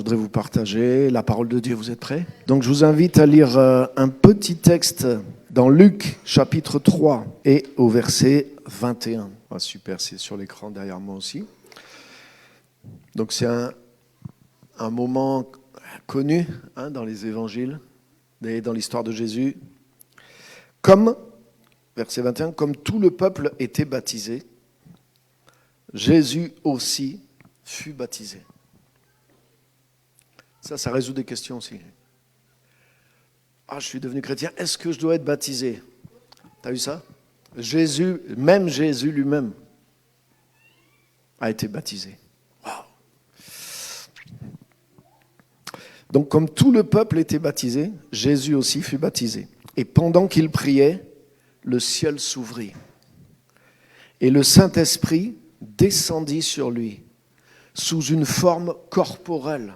voudrais vous partager la parole de Dieu. Vous êtes prêts? Donc je vous invite à lire un petit texte dans Luc chapitre 3 et au verset 21. Ah, super, c'est sur l'écran derrière moi aussi. Donc c'est un moment connu dans les évangiles et dans l'histoire de Jésus. Verset 21, comme tout le peuple était baptisé, Jésus aussi fut baptisé. Ça résout des questions aussi. Ah, je suis devenu chrétien, est-ce que je dois être baptisé? T'as vu ça? Jésus lui-même a été baptisé. Wow. Donc, comme tout le peuple était baptisé, Jésus aussi fut baptisé. Et pendant qu'il priait, le ciel s'ouvrit. Et le Saint-Esprit descendit sur lui, sous une forme corporelle,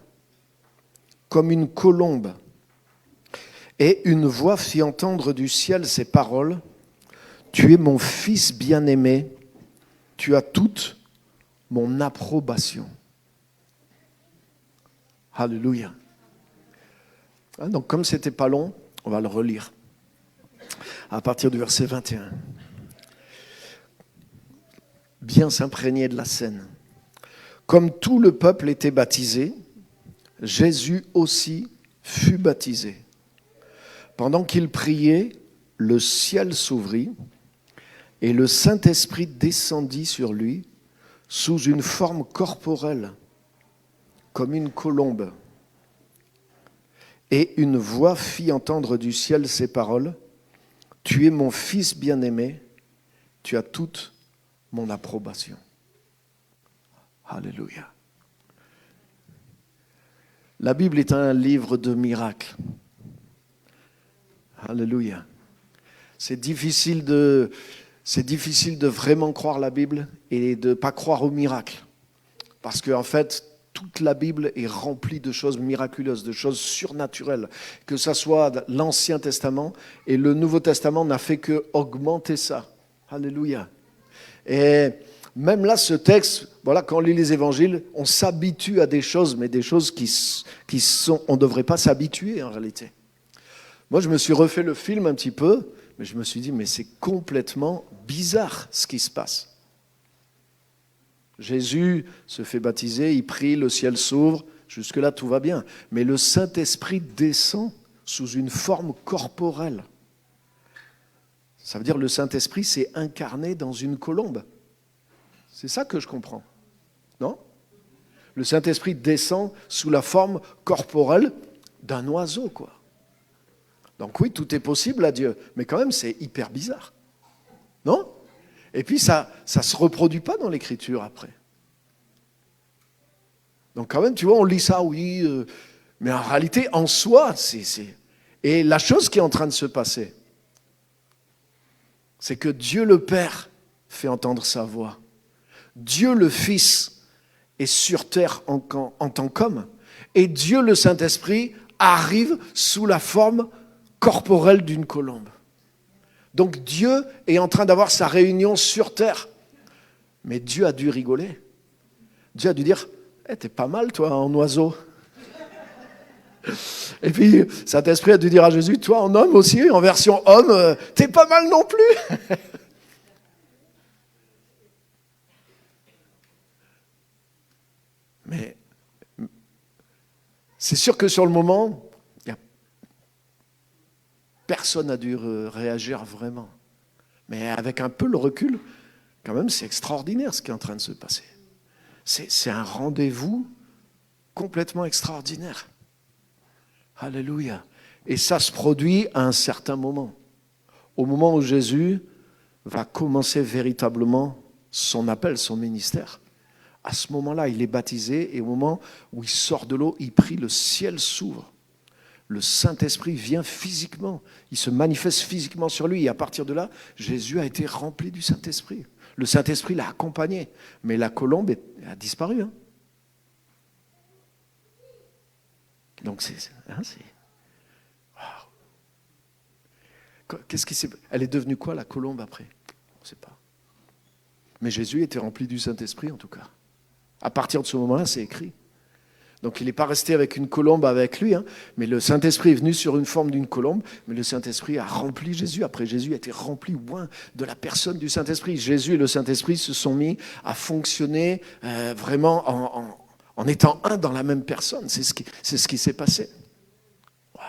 comme une colombe. Et une voix fit entendre du ciel ces paroles, « Tu es mon Fils bien-aimé, tu as toute mon approbation. » Alléluia. Donc comme c'était pas long, on va le relire. À partir du verset 21. Bien s'imprégner de la scène. Comme tout le peuple était baptisé, Jésus aussi fut baptisé. Pendant qu'il priait, le ciel s'ouvrit et le Saint-Esprit descendit sur lui sous une forme corporelle, comme une colombe. Et une voix fit entendre du ciel ces paroles, « Tu es mon Fils bien-aimé, tu as toute mon approbation. » Alléluia. La Bible est un livre de miracles. Alléluia. C'est difficile de vraiment croire la Bible et de ne pas croire aux miracles. Parce qu'en fait, toute la Bible est remplie de choses miraculeuses, de choses surnaturelles. Que ce soit l'Ancien Testament et le Nouveau Testament n'a fait qu'augmenter ça. Alléluia. Et même là, ce texte, voilà, quand on lit les évangiles, on s'habitue à des choses, mais des choses on ne devrait pas s'habituer en réalité. Moi, je me suis refait le film un petit peu, mais je me suis dit, mais c'est complètement bizarre ce qui se passe. Jésus se fait baptiser, il prie, le ciel s'ouvre, jusque-là tout va bien. Mais le Saint-Esprit descend sous une forme corporelle. Ça veut dire que le Saint-Esprit s'est incarné dans une colombe. C'est ça que je comprends, non? Le Saint-Esprit descend sous la forme corporelle d'un oiseau, quoi. Donc oui, tout est possible à Dieu, mais quand même c'est hyper bizarre, non? Et puis ça se reproduit pas dans l'Écriture après. Donc quand même, tu vois, on lit ça, oui, mais en réalité, en soi, c'est... Et la chose qui est en train de se passer, c'est que Dieu le Père fait entendre sa voix. Dieu le Fils est sur terre en tant qu'homme. Et Dieu le Saint-Esprit arrive sous la forme corporelle d'une colombe. Donc Dieu est en train d'avoir sa réunion sur terre. Mais Dieu a dû rigoler. Dieu a dû dire, t'es pas mal toi en oiseau. Et puis Saint-Esprit a dû dire à Jésus, toi en homme aussi, en version homme, t'es pas mal non plus. Mais c'est sûr que sur le moment, personne n'a dû réagir vraiment. Mais avec un peu le recul, quand même, c'est extraordinaire ce qui est en train de se passer. C'est un rendez-vous complètement extraordinaire. Alléluia. Et ça se produit à un certain moment. Au moment où Jésus va commencer véritablement son appel, son ministère. À ce moment-là, il est baptisé et au moment où il sort de l'eau, il prie, le ciel s'ouvre. Le Saint-Esprit vient physiquement, il se manifeste physiquement sur lui. Et à partir de là, Jésus a été rempli du Saint-Esprit. Le Saint-Esprit l'a accompagné, mais la colombe a disparu. Donc wow. Qu'est-ce qui s'est... Elle est devenue quoi, la colombe, après? On ne sait pas. Mais Jésus était rempli du Saint-Esprit, en tout cas. À partir de ce moment-là, c'est écrit. Donc il n'est pas resté avec une colombe avec lui, hein, mais le Saint-Esprit est venu sur une forme d'une colombe, mais le Saint-Esprit a rempli Jésus. Après, Jésus a été rempli de la personne du Saint-Esprit. Jésus et le Saint-Esprit se sont mis à fonctionner vraiment en étant un dans la même personne. C'est ce qui s'est passé. Waouh!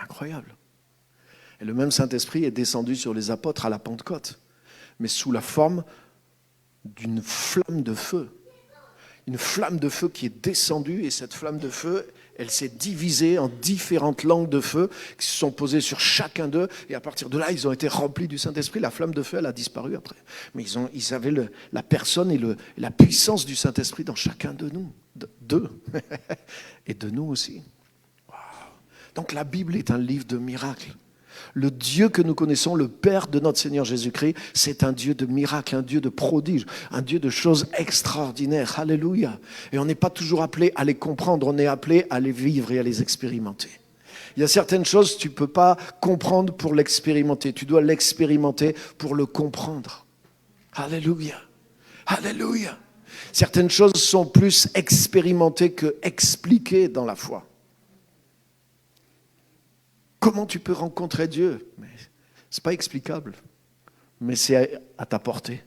Incroyable. Et le même Saint-Esprit est descendu sur les apôtres à la Pentecôte, mais sous la forme d'une flamme de feu. Une flamme de feu qui est descendue, et cette flamme de feu, elle s'est divisée en différentes langues de feu qui se sont posées sur chacun d'eux, et à partir de là, ils ont été remplis du Saint-Esprit. La flamme de feu, elle a disparu après. Mais ils avaient la personne et la puissance du Saint-Esprit dans chacun de nous, d'eux, et de nous aussi. Wow. Donc la Bible est un livre de miracles. Le Dieu que nous connaissons, le Père de notre Seigneur Jésus-Christ, c'est un Dieu de miracles, un Dieu de prodiges, un Dieu de choses extraordinaires. Alléluia. Et on n'est pas toujours appelé à les comprendre, on est appelé à les vivre et à les expérimenter. Il y a certaines choses que tu ne peux pas comprendre pour l'expérimenter. Tu dois l'expérimenter pour le comprendre. Alléluia. Alléluia. Certaines choses sont plus expérimentées que expliquées dans la foi. Comment tu peux rencontrer Dieu? Ce n'est pas explicable, mais c'est à ta portée.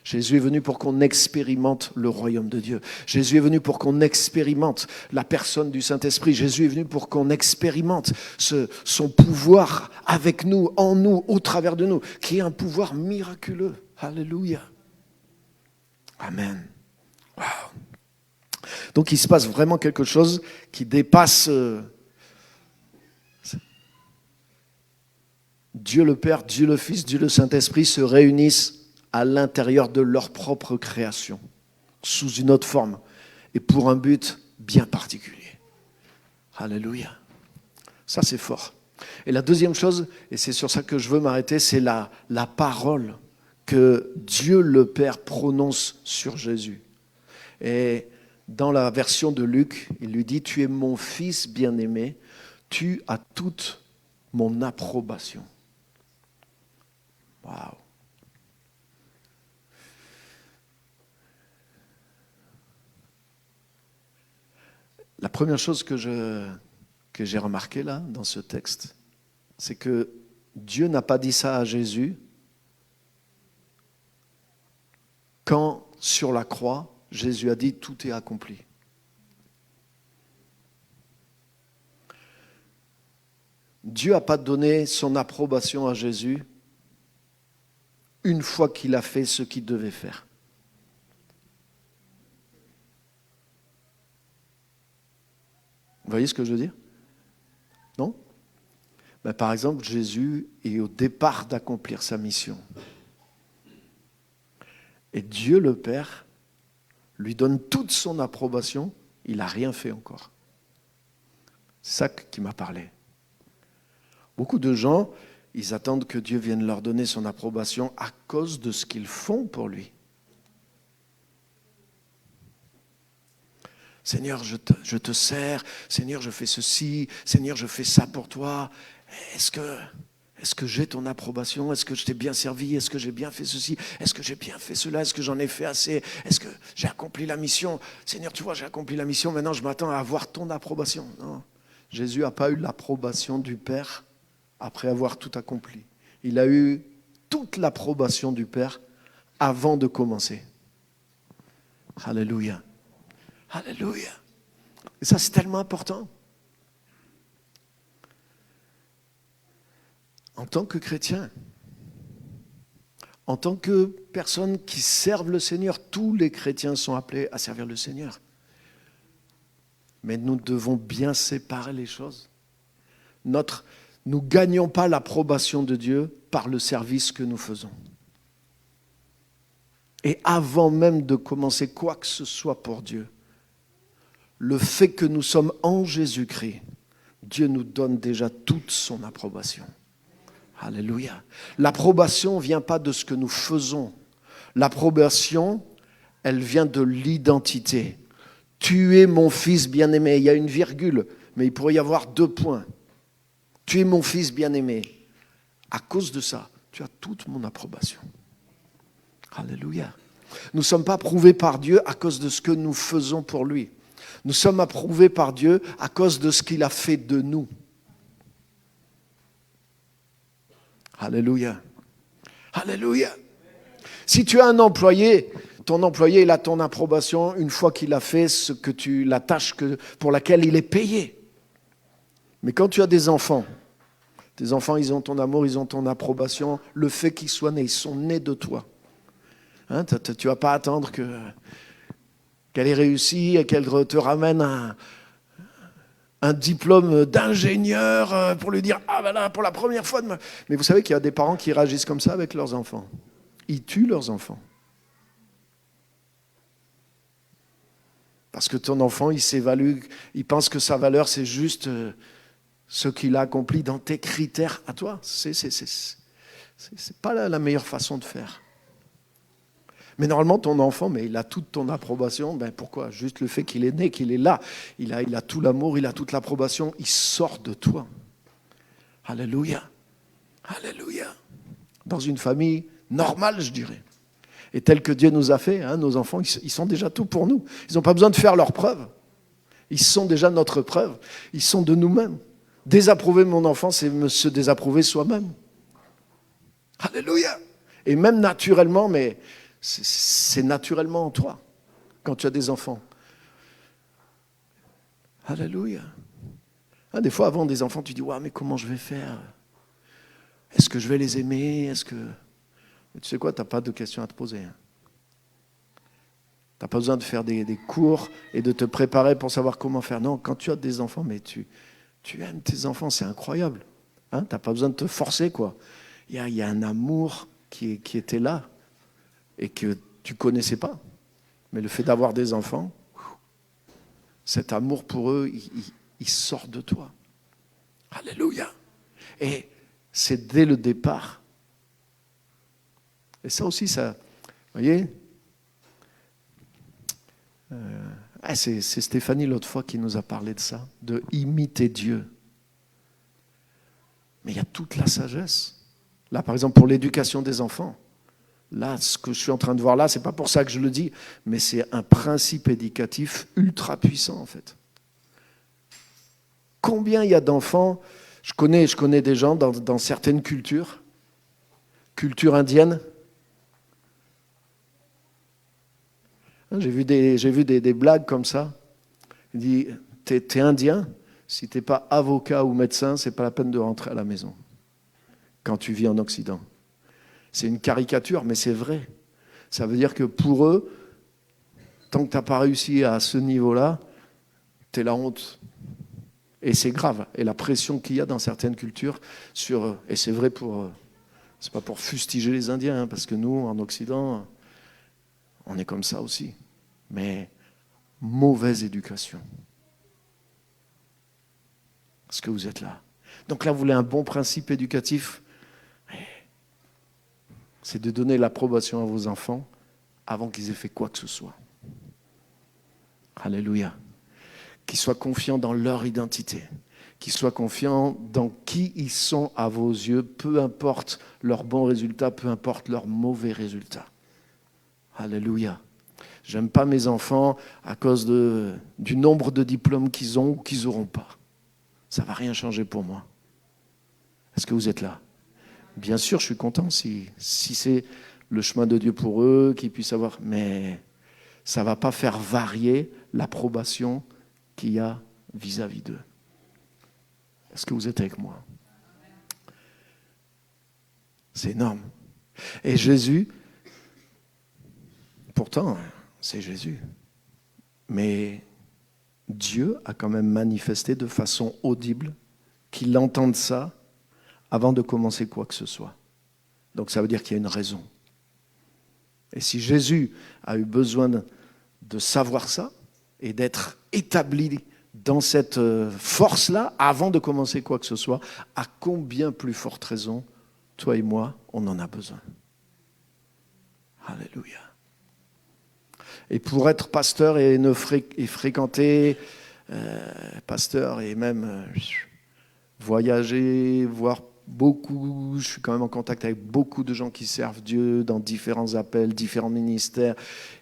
Jésus est venu pour qu'on expérimente le royaume de Dieu. Jésus est venu pour qu'on expérimente la personne du Saint-Esprit. Jésus est venu pour qu'on expérimente son pouvoir avec nous, en nous, au travers de nous, qui est un pouvoir miraculeux. Alléluia. Amen. Wow. Donc il se passe vraiment quelque chose qui dépasse... Dieu le Père, Dieu le Fils, Dieu le Saint-Esprit se réunissent à l'intérieur de leur propre création, sous une autre forme, et pour un but bien particulier. Alléluia. Ça, c'est fort. Et la deuxième chose, et c'est sur ça que je veux m'arrêter, c'est la parole que Dieu le Père prononce sur Jésus. Et dans la version de Luc, il lui dit « Tu es mon fils bien-aimé, tu as toute mon approbation. » Waouh. La première chose que j'ai remarqué là, dans ce texte, c'est que Dieu n'a pas dit ça à Jésus quand, sur la croix, Jésus a dit « Tout est accompli ». Dieu n'a pas donné son approbation à Jésus une fois qu'il a fait ce qu'il devait faire. Vous voyez ce que je veux dire? Non? Ben, par exemple, Jésus est au départ d'accomplir sa mission. Et Dieu le Père lui donne toute son approbation, il n'a rien fait encore. C'est ça qui m'a parlé. Beaucoup de gens, ils attendent que Dieu vienne leur donner son approbation à cause de ce qu'ils font pour lui. Seigneur, je te sers. Seigneur, je fais ceci. Seigneur, je fais ça pour toi. Est-ce que j'ai ton approbation? Est-ce que je t'ai bien servi? Est-ce que j'ai bien fait ceci? Est-ce que j'ai bien fait cela? Est-ce que j'en ai fait assez? Est-ce que j'ai accompli la mission? Seigneur, tu vois, j'ai accompli la mission. Maintenant, je m'attends à avoir ton approbation. Non. Jésus n'a pas eu l'approbation du Père après avoir tout accompli. Il a eu toute l'approbation du Père avant de commencer. Alléluia. Alléluia. Et ça, c'est tellement important. En tant que chrétien, en tant que personne qui servent le Seigneur, tous les chrétiens sont appelés à servir le Seigneur. Mais nous devons bien séparer les choses. Nous ne gagnons pas l'approbation de Dieu par le service que nous faisons. Et avant même de commencer quoi que ce soit pour Dieu, le fait que nous sommes en Jésus-Christ, Dieu nous donne déjà toute son approbation. Alléluia. L'approbation ne vient pas de ce que nous faisons. L'approbation, elle vient de l'identité. Tu es mon fils bien-aimé. Il y a une virgule, mais il pourrait y avoir 2 points. Tu es mon fils bien-aimé. À cause de ça, tu as toute mon approbation. Alléluia. Nous ne sommes pas approuvés par Dieu à cause de ce que nous faisons pour lui. Nous sommes approuvés par Dieu à cause de ce qu'il a fait de nous. Alléluia. Alléluia. Si tu as un employé, ton employé, il a ton approbation une fois qu'il a fait la tâche pour laquelle il est payé. Mais quand tu as des enfants, tes enfants, ils ont ton amour, ils ont ton approbation, le fait qu'ils soient nés, ils sont nés de toi. Hein, tu ne vas pas attendre qu'elle ait réussi et qu'elle te ramène un diplôme d'ingénieur pour lui dire « Ah ben là, pour la première fois de ma... » Mais vous savez qu'il y a des parents qui réagissent comme ça avec leurs enfants. Ils tuent leurs enfants. Parce que ton enfant, il s'évalue, il pense que sa valeur, c'est juste ce qu'il a accompli dans tes critères à toi. C'est pas la meilleure façon de faire. Mais normalement, ton enfant, mais il a toute ton approbation. Ben pourquoi ? Juste le fait qu'il est né, qu'il est là. Il a tout l'amour, il a toute l'approbation. Il sort de toi. Alléluia. Alléluia. Dans une famille normale, je dirais. Et tel que Dieu nous a fait, hein, nos enfants, ils sont déjà tout pour nous. Ils n'ont pas besoin de faire leur preuve. Ils sont déjà notre preuve. Ils sont de nous-mêmes. Désapprouver mon enfant, c'est se désapprouver soi-même. Alléluia. Et même naturellement, mais c'est naturellement en toi, quand tu as des enfants. Alléluia. Hein, des fois, avant des enfants, tu dis, ouais, mais comment je vais faire ? Est-ce que je vais les aimer ? Mais tu sais quoi, tu n'as pas de questions à te poser. Tu n'as pas besoin de faire des cours et de te préparer pour savoir comment faire. Non, quand tu as des enfants, mais tu aimes tes enfants, c'est incroyable. Hein, tu n'as pas besoin de te forcer, quoi. Il y a un amour qui était là et que tu ne connaissais pas. Mais le fait d'avoir des enfants, cet amour pour eux, il sort de toi. Alléluia. Et c'est dès le départ. Et ça aussi, ça, vous voyez, c'est Stéphanie l'autre fois qui nous a parlé de ça, de imiter Dieu. Mais il y a toute la sagesse. Là, par exemple, pour l'éducation des enfants, là, ce que je suis en train de voir là, c'est pas pour ça que je le dis, mais c'est un principe éducatif ultra puissant, en fait. Combien il y a d'enfants, je connais des gens dans certaines cultures indiennes. J'ai vu des blagues comme ça. Il dit, t'es indien, si t'es pas avocat ou médecin, c'est pas la peine de rentrer à la maison quand tu vis en Occident. C'est une caricature, mais c'est vrai. Ça veut dire que pour eux, tant que t'as pas réussi à ce niveau-là, t'es la honte. Et c'est grave. Et la pression qu'il y a dans certaines cultures et c'est vrai c'est pas pour fustiger les Indiens, hein, parce que nous, en Occident, on est comme ça aussi. Mais mauvaise éducation. Est-ce que vous êtes là ? Donc là, vous voulez un bon principe éducatif ? C'est de donner l'approbation à vos enfants avant qu'ils aient fait quoi que ce soit. Alléluia. Qu'ils soient confiants dans leur identité. Qu'ils soient confiants dans qui ils sont à vos yeux, peu importe leurs bons résultats, peu importe leurs mauvais résultats. Alléluia. J'aime pas mes enfants à cause du nombre de diplômes qu'ils ont ou qu'ils n'auront pas. Ça ne va rien changer pour moi. Est-ce que vous êtes là ? Bien sûr, je suis content si c'est le chemin de Dieu pour eux, qu'ils puissent avoir... Mais ça ne va pas faire varier l'approbation qu'il y a vis-à-vis d'eux. Est-ce que vous êtes avec moi ? C'est énorme. Et Jésus, pourtant, c'est Jésus. Mais Dieu a quand même manifesté de façon audible qu'il entende ça avant de commencer quoi que ce soit. Donc ça veut dire qu'il y a une raison. Et si Jésus a eu besoin de savoir ça et d'être établi dans cette force-là avant de commencer quoi que ce soit, à combien plus forte raison, toi et moi, on en a besoin. Alléluia. Et pour être pasteur et fréquenter pasteur et même voyager, voir je suis quand même en contact avec beaucoup de gens qui servent Dieu dans différents appels, différents ministères,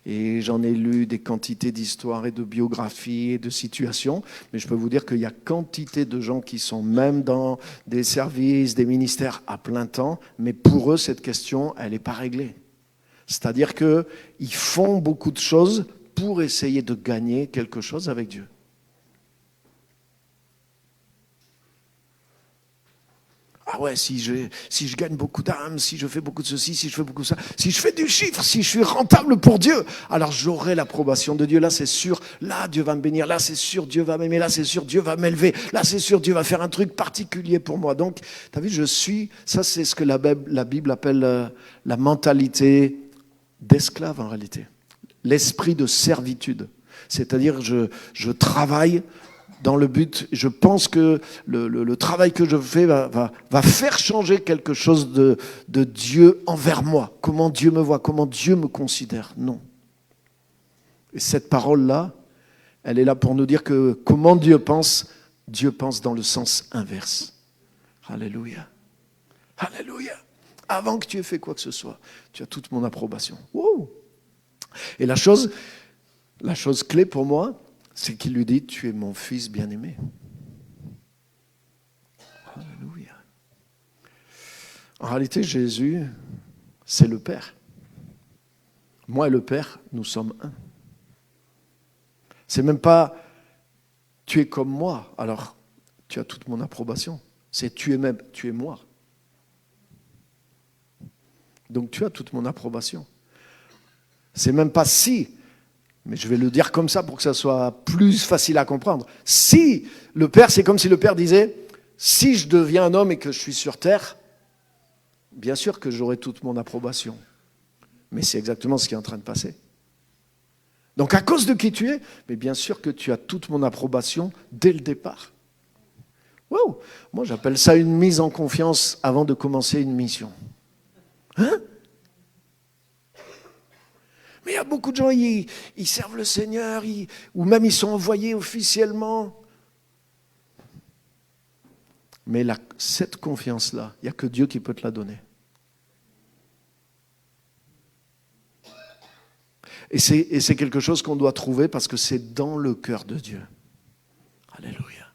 et j'en ai lu des quantités d'histoires et de biographies et de situations, mais je peux vous dire qu'il y a quantité de gens qui sont même dans des services, des ministères à plein temps, mais pour eux, cette question, elle n'est pas réglée. C'est-à-dire qu'ils font beaucoup de choses pour essayer de gagner quelque chose avec Dieu. Ah ouais, si je gagne beaucoup d'âmes, si je fais beaucoup de ceci, si je fais beaucoup de ça, si je fais du chiffre, si je suis rentable pour Dieu, alors j'aurai l'approbation de Dieu. Là, c'est sûr, là, Dieu va me bénir. Là, c'est sûr, Dieu va m'aimer. Là, c'est sûr, Dieu va m'élever. Là, c'est sûr, Dieu va faire un truc particulier pour moi. Donc, tu as vu, ça c'est ce que la Bible appelle la mentalité d'esclave en réalité. L'esprit de servitude. C'est-à-dire, je travaille dans le but, je pense que le travail que je fais va faire changer quelque chose de Dieu envers moi. Comment Dieu me voit, comment Dieu me considère. Non. Et cette parole-là, elle est là pour nous dire que comment Dieu pense dans le sens inverse. Alléluia. Alléluia. Avant que tu aies fait quoi que ce soit, tu as toute mon approbation. Wow. Et la chose clé pour moi, c'est qu'il lui dit, tu es mon fils bien-aimé. Alléluia. En réalité, Jésus, c'est le Père. Moi et le Père, nous sommes un. C'est même pas, tu es comme moi, alors tu as toute mon approbation. C'est tu es moi. Donc tu as toute mon approbation. C'est même pas si, mais je vais le dire comme ça pour que ça soit plus facile à comprendre. Si le Père, c'est comme si le Père disait, si je deviens un homme et que je suis sur terre, bien sûr que j'aurai toute mon approbation. Mais c'est exactement ce qui est en train de passer. Donc à cause de qui tu es, mais bien sûr que tu as toute mon approbation dès le départ. Wow. Moi j'appelle ça une mise en confiance avant de commencer une mission. Hein? Mais il y a beaucoup de gens, ils servent le Seigneur, ou même ils sont envoyés officiellement. Mais cette confiance-là, il n'y a que Dieu qui peut te la donner. Et c'est quelque chose qu'on doit trouver parce que c'est dans le cœur de Dieu. Alléluia.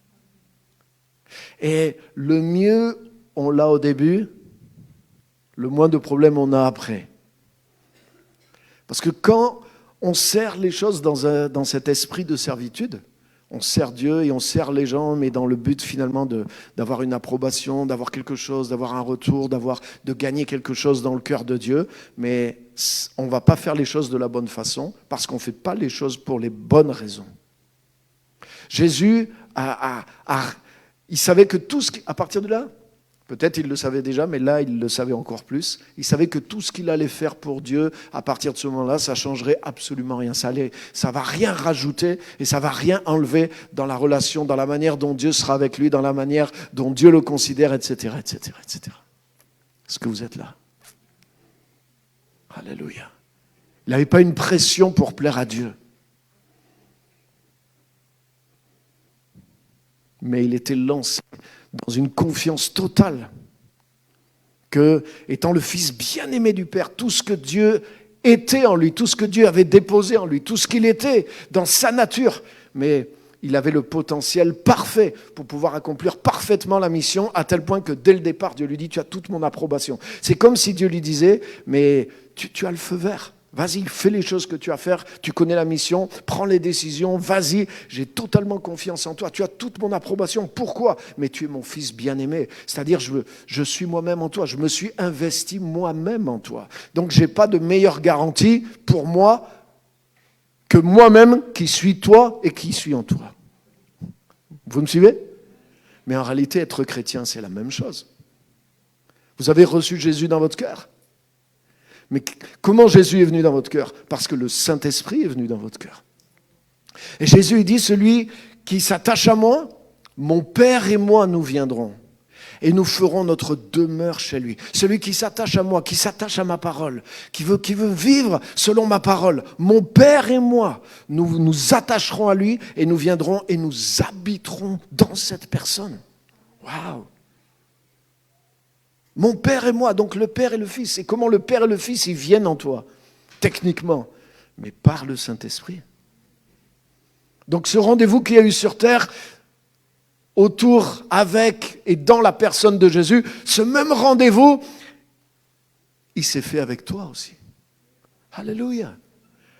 Et le mieux, on l'a au début, le moins de problèmes on a après. Parce que quand on sert les choses dans cet esprit de servitude, on sert Dieu et on sert les gens, mais dans le but finalement d'avoir une approbation, d'avoir quelque chose, d'avoir un retour, de gagner quelque chose dans le cœur de Dieu, mais on ne va pas faire les choses de la bonne façon parce qu'on ne fait pas les choses pour les bonnes raisons. Jésus, il savait que à partir de là, peut-être il le savait déjà, mais là, il le savait encore plus. Il savait que tout ce qu'il allait faire pour Dieu, à partir de ce moment-là, ça ne changerait absolument rien. Ça ne va rien rajouter et ça ne va rien enlever dans la relation, dans la manière dont Dieu sera avec lui, dans la manière dont Dieu le considère, etc., etc., etc. Est-ce que vous êtes là? Alléluia. Il n'avait pas une pression pour plaire à Dieu. Mais il était lancé dans une confiance totale que, étant le fils bien-aimé du Père, tout ce que Dieu était en lui, tout ce que Dieu avait déposé en lui, tout ce qu'il était dans sa nature, mais il avait le potentiel parfait pour pouvoir accomplir parfaitement la mission, à tel point que dès le départ, Dieu lui dit, tu as toute mon approbation. C'est comme si Dieu lui disait, mais tu as le feu vert. Vas-y, fais les choses que tu as à faire, tu connais la mission, prends les décisions, vas-y, j'ai totalement confiance en toi, tu as toute mon approbation. Pourquoi? Mais tu es mon fils bien-aimé, c'est-à-dire je suis moi-même en toi, je me suis investi moi-même en toi. Donc je n'ai pas de meilleure garantie pour moi que moi-même qui suis toi et qui suis en toi. Vous me suivez? Mais en réalité, être chrétien, c'est la même chose. Vous avez reçu Jésus dans votre cœur. Mais comment Jésus est venu dans votre cœur? Parce que le Saint-Esprit est venu dans votre cœur. Et Jésus, il dit, celui qui s'attache à moi, mon Père et moi, nous viendrons. Et nous ferons notre demeure chez lui. Celui qui s'attache à moi, qui s'attache à ma parole, qui veut vivre selon ma parole, mon Père et moi, nous nous attacherons à lui et nous viendrons et nous habiterons dans cette personne. Waouh! Mon Père et moi, donc le Père et le Fils. Et comment le Père et le Fils, ils viennent en toi, techniquement, mais par le Saint-Esprit. Donc ce rendez-vous qu'il y a eu sur terre, autour, avec et dans la personne de Jésus, ce même rendez-vous, il s'est fait avec toi aussi. Alléluia.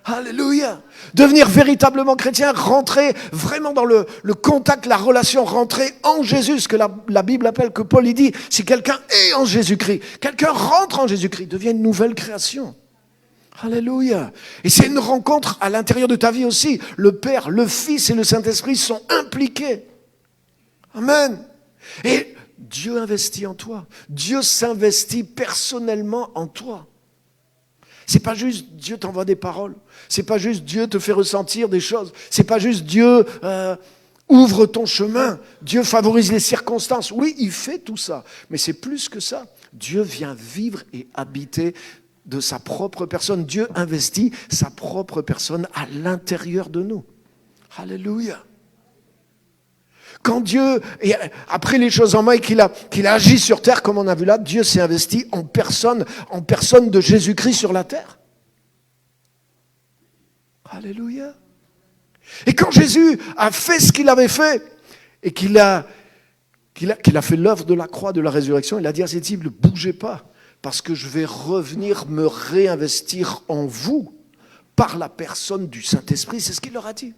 Alléluia. Devenir véritablement chrétien, rentrer vraiment dans le contact, la relation, rentrer en Jésus, ce que la Bible appelle, que Paul y dit, si quelqu'un est en Jésus-Christ, quelqu'un rentre en Jésus-Christ, devient une nouvelle création. Alléluia. Et c'est une rencontre à l'intérieur de ta vie aussi. Le Père, le Fils et le Saint-Esprit sont impliqués. Amen. Et Dieu investit en toi. Dieu s'investit personnellement en toi. C'est pas juste Dieu t'envoie des paroles. C'est pas juste Dieu te fait ressentir des choses. C'est pas juste Dieu ouvre ton chemin. Dieu favorise les circonstances. Oui, il fait tout ça. Mais c'est plus que ça. Dieu vient vivre et habiter de sa propre personne. Dieu investit sa propre personne à l'intérieur de nous. Alléluia. Quand Dieu a pris les choses en main et qu'il a agi sur terre, comme on a vu là, Dieu s'est investi en personne de Jésus-Christ sur la terre. Alléluia. Et quand Jésus a fait ce qu'il avait fait, et qu'il a fait l'œuvre de la croix, de la résurrection, il a dit à ses disciples, ne bougez pas, parce que je vais revenir me réinvestir en vous par la personne du Saint-Esprit. C'est ce qu'il leur a dit.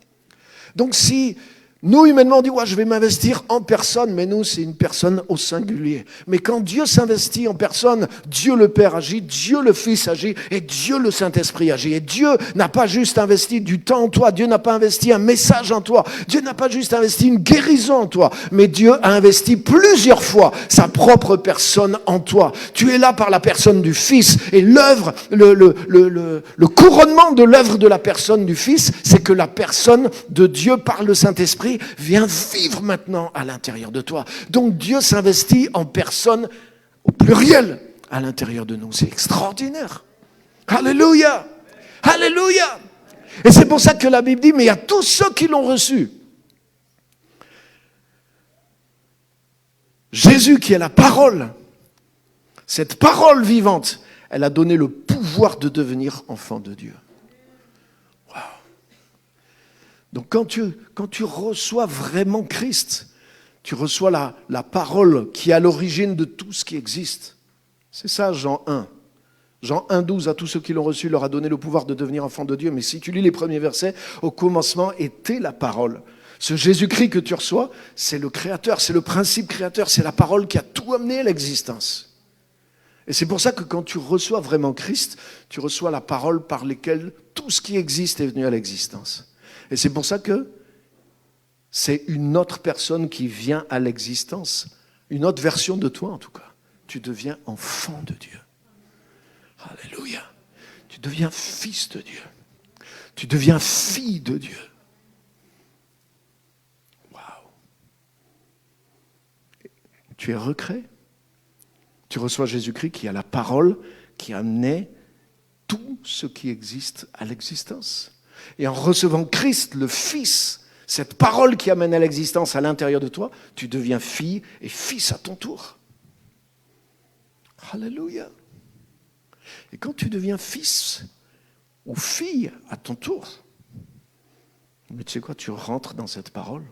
Donc si nous, humainement, on dit, ouais, je vais m'investir en personne, mais nous, c'est une personne au singulier. Mais quand Dieu s'investit en personne, Dieu le Père agit, Dieu le Fils agit, et Dieu le Saint-Esprit agit. Et Dieu n'a pas juste investi du temps en toi, Dieu n'a pas investi un message en toi, Dieu n'a pas juste investi une guérison en toi, mais Dieu a investi plusieurs fois sa propre personne en toi. Tu es là par la personne du Fils, et l'œuvre, le couronnement de l'œuvre de la personne du Fils, c'est que la personne de Dieu par le Saint-Esprit vient vivre maintenant à l'intérieur de toi. Donc Dieu s'investit en personne au pluriel à l'intérieur de nous. C'est extraordinaire. Alléluia. Alléluia. Et c'est pour ça que la Bible dit, mais il y a tous ceux qui l'ont reçu. Jésus qui est la parole, cette parole vivante, elle a donné le pouvoir de devenir enfant de Dieu. Donc quand tu reçois vraiment Christ, tu reçois la parole qui est à l'origine de tout ce qui existe. C'est ça Jean 1. Jean 1,12, à tous ceux qui l'ont reçu, leur a donné le pouvoir de devenir enfants de Dieu. Mais si tu lis les premiers versets, au commencement était la parole. Ce Jésus-Christ que tu reçois, c'est le créateur, c'est le principe créateur, c'est la parole qui a tout amené à l'existence. Et c'est pour ça que quand tu reçois vraiment Christ, tu reçois la parole par laquelle tout ce qui existe est venu à l'existence. Et c'est pour ça que c'est une autre personne qui vient à l'existence, une autre version de toi en tout cas. Tu deviens enfant de Dieu. Alléluia. Tu deviens fils de Dieu. Tu deviens fille de Dieu. Waouh. Tu es recréé. Tu reçois Jésus-Christ qui a la parole qui amenait tout ce qui existe à l'existence. Et en recevant Christ, le Fils, cette parole qui amène à l'existence à l'intérieur de toi, tu deviens fille et fils à ton tour. Alléluia. Et quand tu deviens fils ou fille à ton tour, mais tu sais quoi, tu rentres dans cette parole.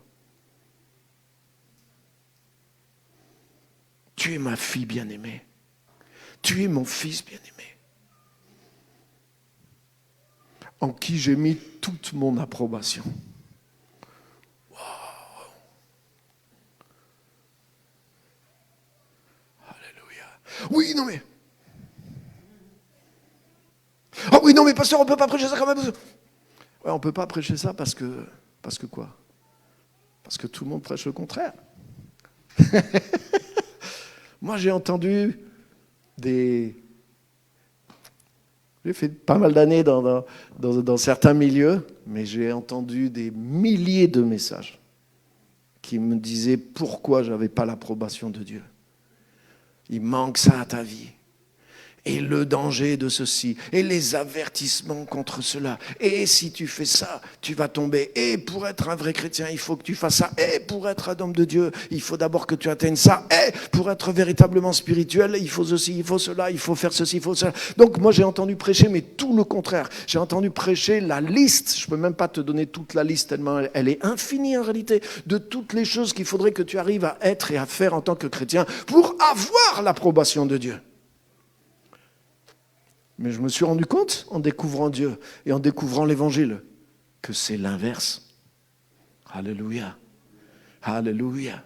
Tu es ma fille bien-aimée. Tu es mon fils bien-aimé. En qui j'ai mis toute mon approbation. Wow. Alléluia. Oui, non mais... Oh oui, non mais pasteur, on ne peut pas prêcher ça quand même. Ouais, on ne peut pas prêcher ça parce que quoi? Parce que tout le monde prêche le contraire. Moi, j'ai entendu J'ai fait pas mal d'années dans certains milieux, mais j'ai entendu des milliers de messages qui me disaient pourquoi je n'avais pas l'approbation de Dieu. Il manque ça à ta vie. et le danger de ceci, et les avertissements contre cela. Et si tu fais ça, tu vas tomber. Et pour être un vrai chrétien, il faut que tu fasses ça. Et pour être un homme de Dieu, il faut d'abord que tu atteignes ça. Et pour être véritablement spirituel, il faut ceci, il faut cela, il faut faire ceci, il faut cela. Donc moi j'ai entendu prêcher, mais tout le contraire. J'ai entendu prêcher la liste. Je ne peux même pas te donner toute la liste, tellement elle est infinie en réalité, de toutes les choses qu'il faudrait que tu arrives à être et à faire en tant que chrétien pour avoir l'approbation de Dieu. Mais je me suis rendu compte, en découvrant Dieu et en découvrant l'Évangile, que c'est l'inverse. Alléluia. Alléluia.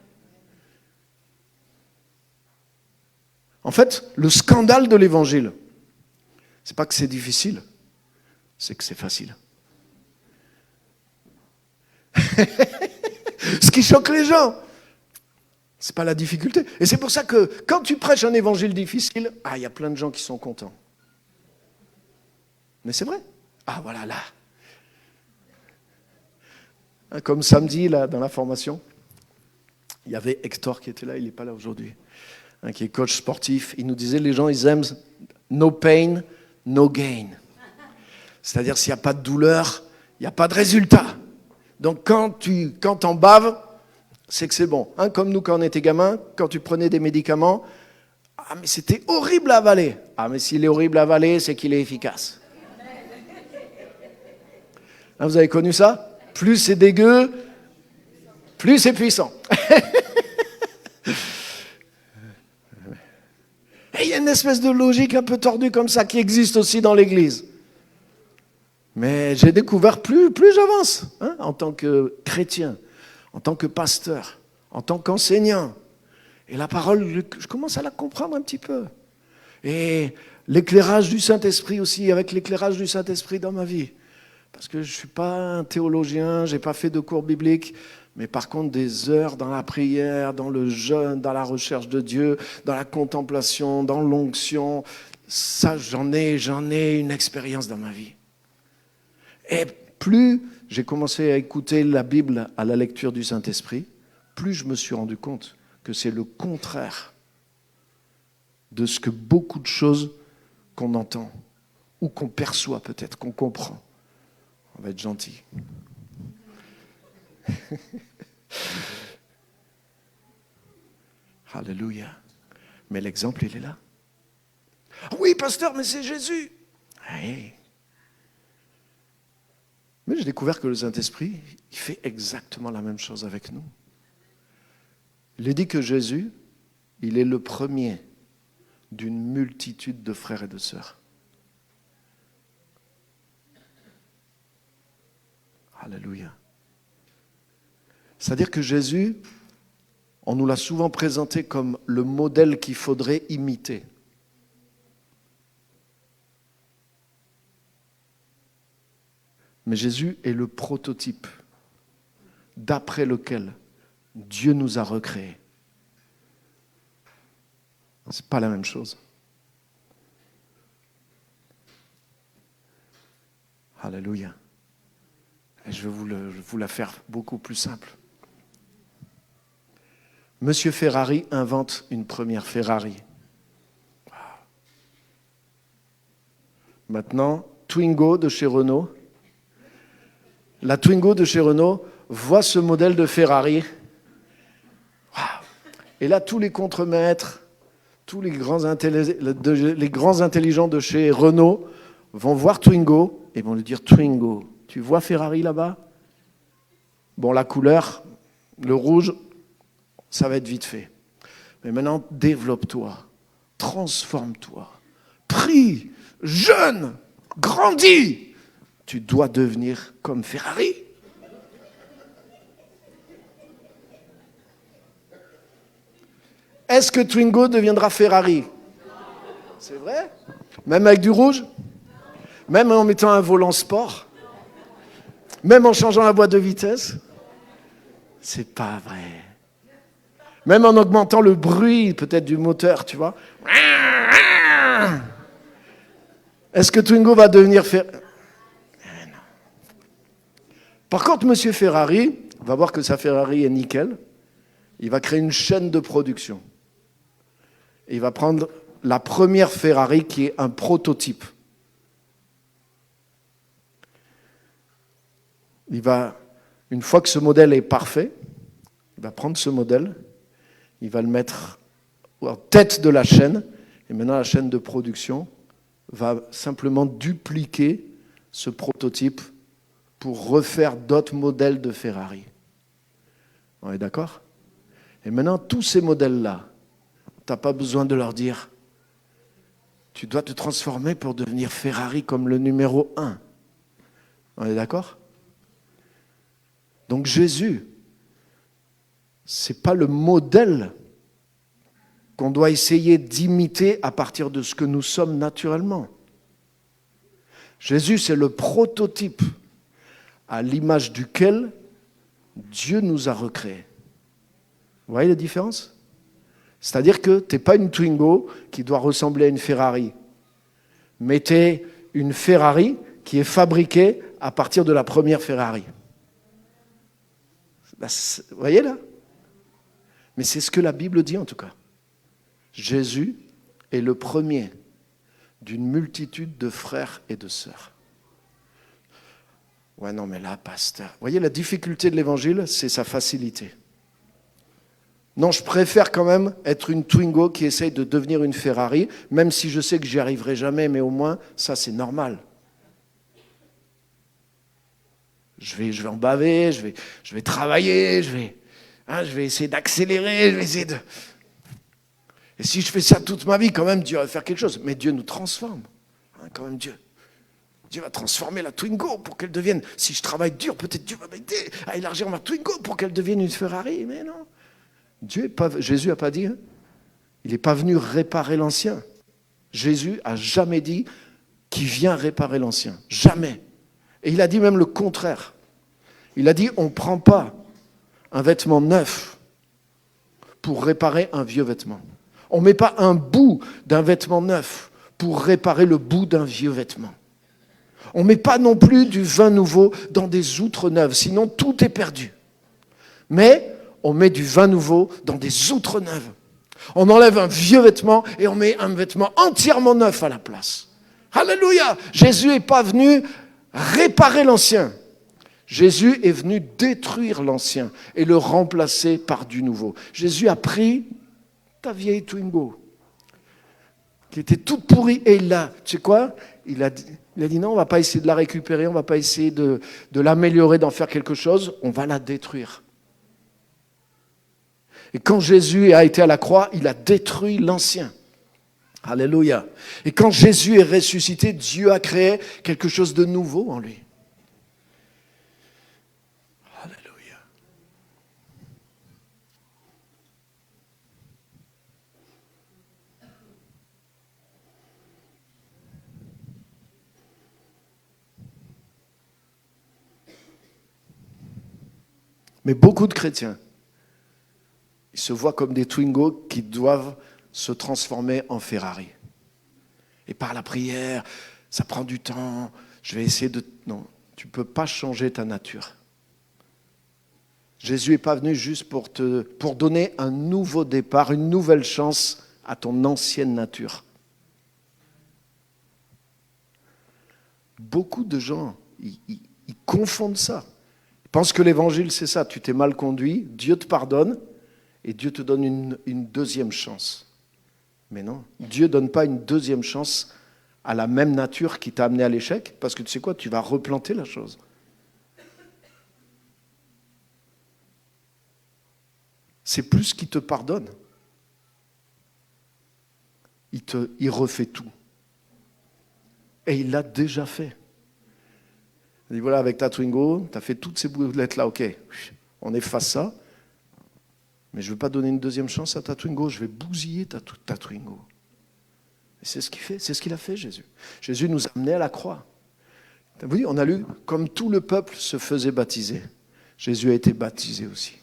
En fait, le scandale de l'Évangile, c'est pas que c'est difficile, c'est que c'est facile. Ce qui choque les gens, c'est pas la difficulté. Et c'est pour ça que quand tu prêches un évangile difficile, il y a plein de gens qui sont contents. Mais c'est vrai. Voilà, là. Comme samedi, là, dans la formation, il y avait Hector qui était là, il n'est pas là aujourd'hui, qui est coach sportif. Il nous disait, les gens, ils aiment no pain, no gain. C'est-à-dire, s'il n'y a pas de douleur, il n'y a pas de résultat. Donc, quand t'en baves, c'est que c'est bon. Comme nous, quand on était gamin, quand tu prenais des médicaments, mais c'était horrible à avaler. Mais s'il est horrible à avaler, c'est qu'il est efficace. Vous avez connu ça? Plus c'est dégueu, plus c'est puissant. Et il y a une espèce de logique un peu tordue comme ça qui existe aussi dans l'Église. Mais j'ai découvert, plus j'avance, en tant que chrétien, en tant que pasteur, en tant qu'enseignant. Et la parole, je commence à la comprendre un petit peu. Et l'éclairage du Saint-Esprit aussi, avec l'éclairage du Saint-Esprit dans ma vie. Parce que je ne suis pas un théologien, je n'ai pas fait de cours bibliques, mais par contre des heures dans la prière, dans le jeûne, dans la recherche de Dieu, dans la contemplation, dans l'onction, ça j'en ai une expérience dans ma vie. Et plus j'ai commencé à écouter la Bible à la lecture du Saint-Esprit, plus je me suis rendu compte que c'est le contraire de ce que beaucoup de choses qu'on entend, ou qu'on perçoit peut-être, qu'on comprend. On va être gentil. Alléluia. Mais l'exemple, il est là. Oui, pasteur, mais c'est Jésus. Oui. Mais j'ai découvert que le Saint-Esprit, il fait exactement la même chose avec nous. Il est dit que Jésus, il est le premier d'une multitude de frères et de sœurs. Alléluia. C'est-à-dire que Jésus, on nous l'a souvent présenté comme le modèle qu'il faudrait imiter. Mais Jésus est le prototype d'après lequel Dieu nous a recréés. Ce n'est pas la même chose. Alléluia. Et je vais vous la faire beaucoup plus simple. Monsieur Ferrari invente une première Ferrari. Maintenant, Twingo de chez Renault. La Twingo de chez Renault voit ce modèle de Ferrari. Et là, tous les contremaîtres, tous les grands intelligents de chez Renault vont voir Twingo et vont lui dire « Twingo, tu vois Ferrari là-bas ? Bon, la couleur, le rouge, ça va être vite fait. Mais maintenant, développe-toi, transforme-toi, prie, jeûne, grandis. Tu dois devenir comme Ferrari. » Est-ce que Twingo deviendra Ferrari ? C'est vrai ? Même avec du rouge ? Même en mettant un volant sport ? Même en changeant la boîte de vitesse ? C'est pas vrai. Même en augmentant le bruit peut-être du moteur, tu vois ? Est-ce que Twingo va devenir Ferrari ? Non. Par contre, monsieur Ferrari va voir que sa Ferrari est nickel. Il va créer une chaîne de production. Et il va prendre la première Ferrari qui est un prototype. Une fois que ce modèle est parfait, il va prendre ce modèle, il va le mettre en tête de la chaîne, et maintenant la chaîne de production va simplement dupliquer ce prototype pour refaire d'autres modèles de Ferrari. On est d'accord ? Et maintenant, tous ces modèles-là, tu n'as pas besoin de leur dire « Tu dois te transformer pour devenir Ferrari comme le numéro 1. » On est d'accord ? Donc Jésus, ce n'est pas le modèle qu'on doit essayer d'imiter à partir de ce que nous sommes naturellement. Jésus, c'est le prototype à l'image duquel Dieu nous a recréés. Vous voyez la différence ? C'est-à-dire que tu n'es pas une Twingo qui doit ressembler à une Ferrari, mais tu es une Ferrari qui est fabriquée à partir de la première Ferrari. Vous voyez là ? Mais c'est ce que la Bible dit en tout cas. Jésus est le premier d'une multitude de frères et de sœurs. Ouais, non, mais là, pasteur. Vous voyez, la difficulté de l'évangile, c'est sa facilité. Non, je préfère quand même être une Twingo qui essaye de devenir une Ferrari, même si je sais que j'y arriverai jamais, mais au moins, ça, c'est normal. Je vais en baver, je vais travailler, je vais essayer d'accélérer, je vais essayer de... Et si je fais ça toute ma vie, quand même, Dieu va faire quelque chose. Mais Dieu nous transforme. Quand même, Dieu va transformer la Twingo pour qu'elle devienne... Si je travaille dur, peut-être Dieu va m'aider à élargir ma Twingo pour qu'elle devienne une Ferrari. Mais non. Jésus n'a pas dit, hein, il n'est pas venu réparer l'ancien. Jésus a jamais dit qu'il vient réparer l'ancien. Jamais. Et il a dit même le contraire. Il a dit, on ne prend pas un vêtement neuf pour réparer un vieux vêtement. On ne met pas un bout d'un vêtement neuf pour réparer le bout d'un vieux vêtement. On ne met pas non plus du vin nouveau dans des outres neuves, sinon tout est perdu. Mais on met du vin nouveau dans des outres neuves. On enlève un vieux vêtement et on met un vêtement entièrement neuf à la place. Alléluia! Jésus n'est pas venu réparer l'ancien. Jésus est venu détruire l'ancien et le remplacer par du nouveau. Jésus a pris ta vieille Twingo, qui était toute pourrie, et tu sais quoi? Il a dit non, on ne va pas essayer de la récupérer, on ne va pas essayer de l'améliorer, d'en faire quelque chose, on va la détruire. Et quand Jésus a été à la croix, il a détruit l'ancien. Alléluia. Et quand Jésus est ressuscité, Dieu a créé quelque chose de nouveau en lui. Alléluia. Mais beaucoup de chrétiens, ils se voient comme des Twingo qui doivent se transformer en Ferrari. Et par la prière, ça prend du temps, je vais essayer de... Non, tu ne peux pas changer ta nature. Jésus n'est pas venu juste pour donner un nouveau départ, une nouvelle chance à ton ancienne nature. Beaucoup de gens, ils confondent ça. Ils pensent que l'évangile, c'est ça. Tu t'es mal conduit, Dieu te pardonne et Dieu te donne une deuxième chance. Mais non, Dieu ne donne pas une deuxième chance à la même nature qui t'a amené à l'échec, parce que tu sais quoi, tu vas replanter la chose. C'est plus qu'il te pardonne. Il refait tout. Et il l'a déjà fait. Il dit voilà, avec ta Twingo, tu as fait toutes ces boulettes-là, ok, on efface ça, mais je ne veux pas donner une deuxième chance à ta Twingo, je vais bousiller ta Twingo. Et c'est ce qu'il fait, c'est ce qu'il a fait, Jésus. Jésus nous a amenés à la croix. Vous voyez, on a lu, comme tout le peuple se faisait baptiser, Jésus a été baptisé aussi.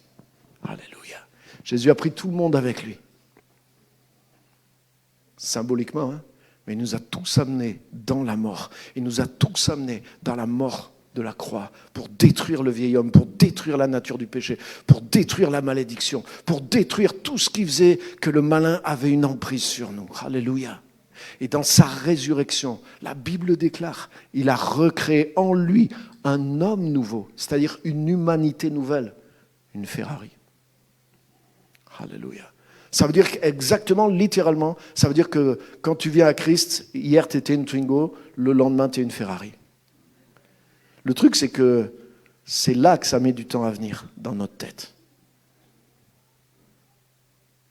Alléluia. Jésus a pris tout le monde avec lui. Symboliquement, hein, mais il nous a tous amenés dans la mort. Il nous a tous amenés dans la mort de la croix pour détruire le vieil homme, pour détruire la nature du péché, pour détruire la malédiction, pour détruire tout ce qui faisait que le malin avait une emprise sur nous. Alléluia. Et dans sa résurrection, la Bible déclare, il a recréé en lui un homme nouveau, c'est-à-dire une humanité nouvelle, une Ferrari. Alléluia. Ça veut dire exactement, littéralement, ça veut dire que quand tu viens à Christ, hier tu étais une Twingo, le lendemain tu es une Ferrari. Le truc, c'est que c'est là que ça met du temps à venir dans notre tête.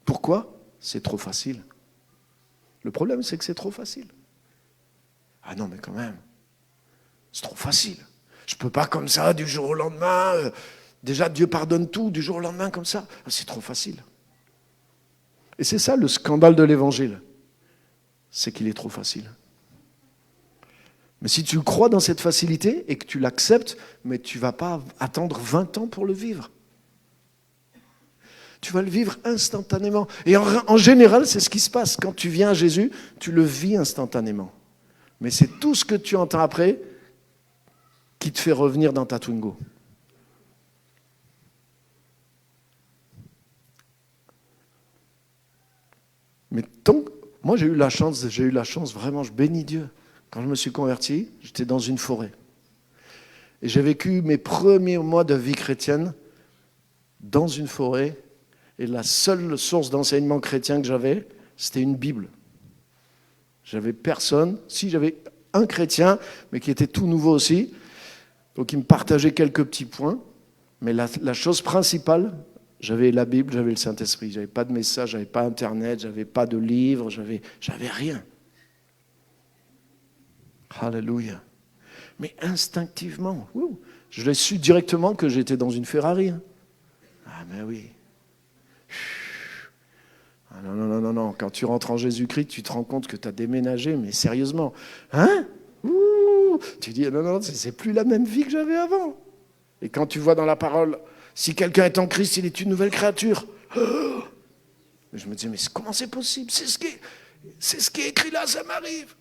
Pourquoi ? C'est trop facile. Le problème, c'est que c'est trop facile. Ah non, mais quand même, c'est trop facile. Je ne peux pas comme ça, du jour au lendemain. Déjà, Dieu pardonne tout, du jour au lendemain, comme ça. C'est trop facile. Et c'est ça le scandale de l'Évangile. C'est qu'il est trop facile. Mais si tu crois dans cette facilité et que tu l'acceptes, mais tu ne vas pas attendre 20 ans pour le vivre. Tu vas le vivre instantanément. Et en général, c'est ce qui se passe. Quand tu viens à Jésus, tu le vis instantanément. Mais c'est tout ce que tu entends après qui te fait revenir dans ta Twingo. Mais moi j'ai eu la chance, vraiment, je bénis Dieu. Quand je me suis converti, j'étais dans une forêt. Et j'ai vécu mes premiers mois de vie chrétienne dans une forêt. Et la seule source d'enseignement chrétien que j'avais, c'était une Bible. J'avais personne. Si, j'avais un chrétien, mais qui était tout nouveau aussi. Donc il me partageait quelques petits points. Mais la chose principale, j'avais la Bible, j'avais le Saint-Esprit. J'avais pas de message, j'avais pas Internet, j'avais pas de livre, j'avais rien. Alléluia. Mais instinctivement, je l'ai su directement que j'étais dans une Ferrari. Ah mais oui. Ah non. Quand tu rentres en Jésus-Christ, tu te rends compte que tu as déménagé, mais sérieusement. Hein ? Tu dis, non, c'est plus la même vie que j'avais avant. Et quand tu vois dans la parole, si quelqu'un est en Christ, il est une nouvelle créature. Je me dis, mais comment c'est possible ? C'est ce qui est écrit là, ça m'arrive.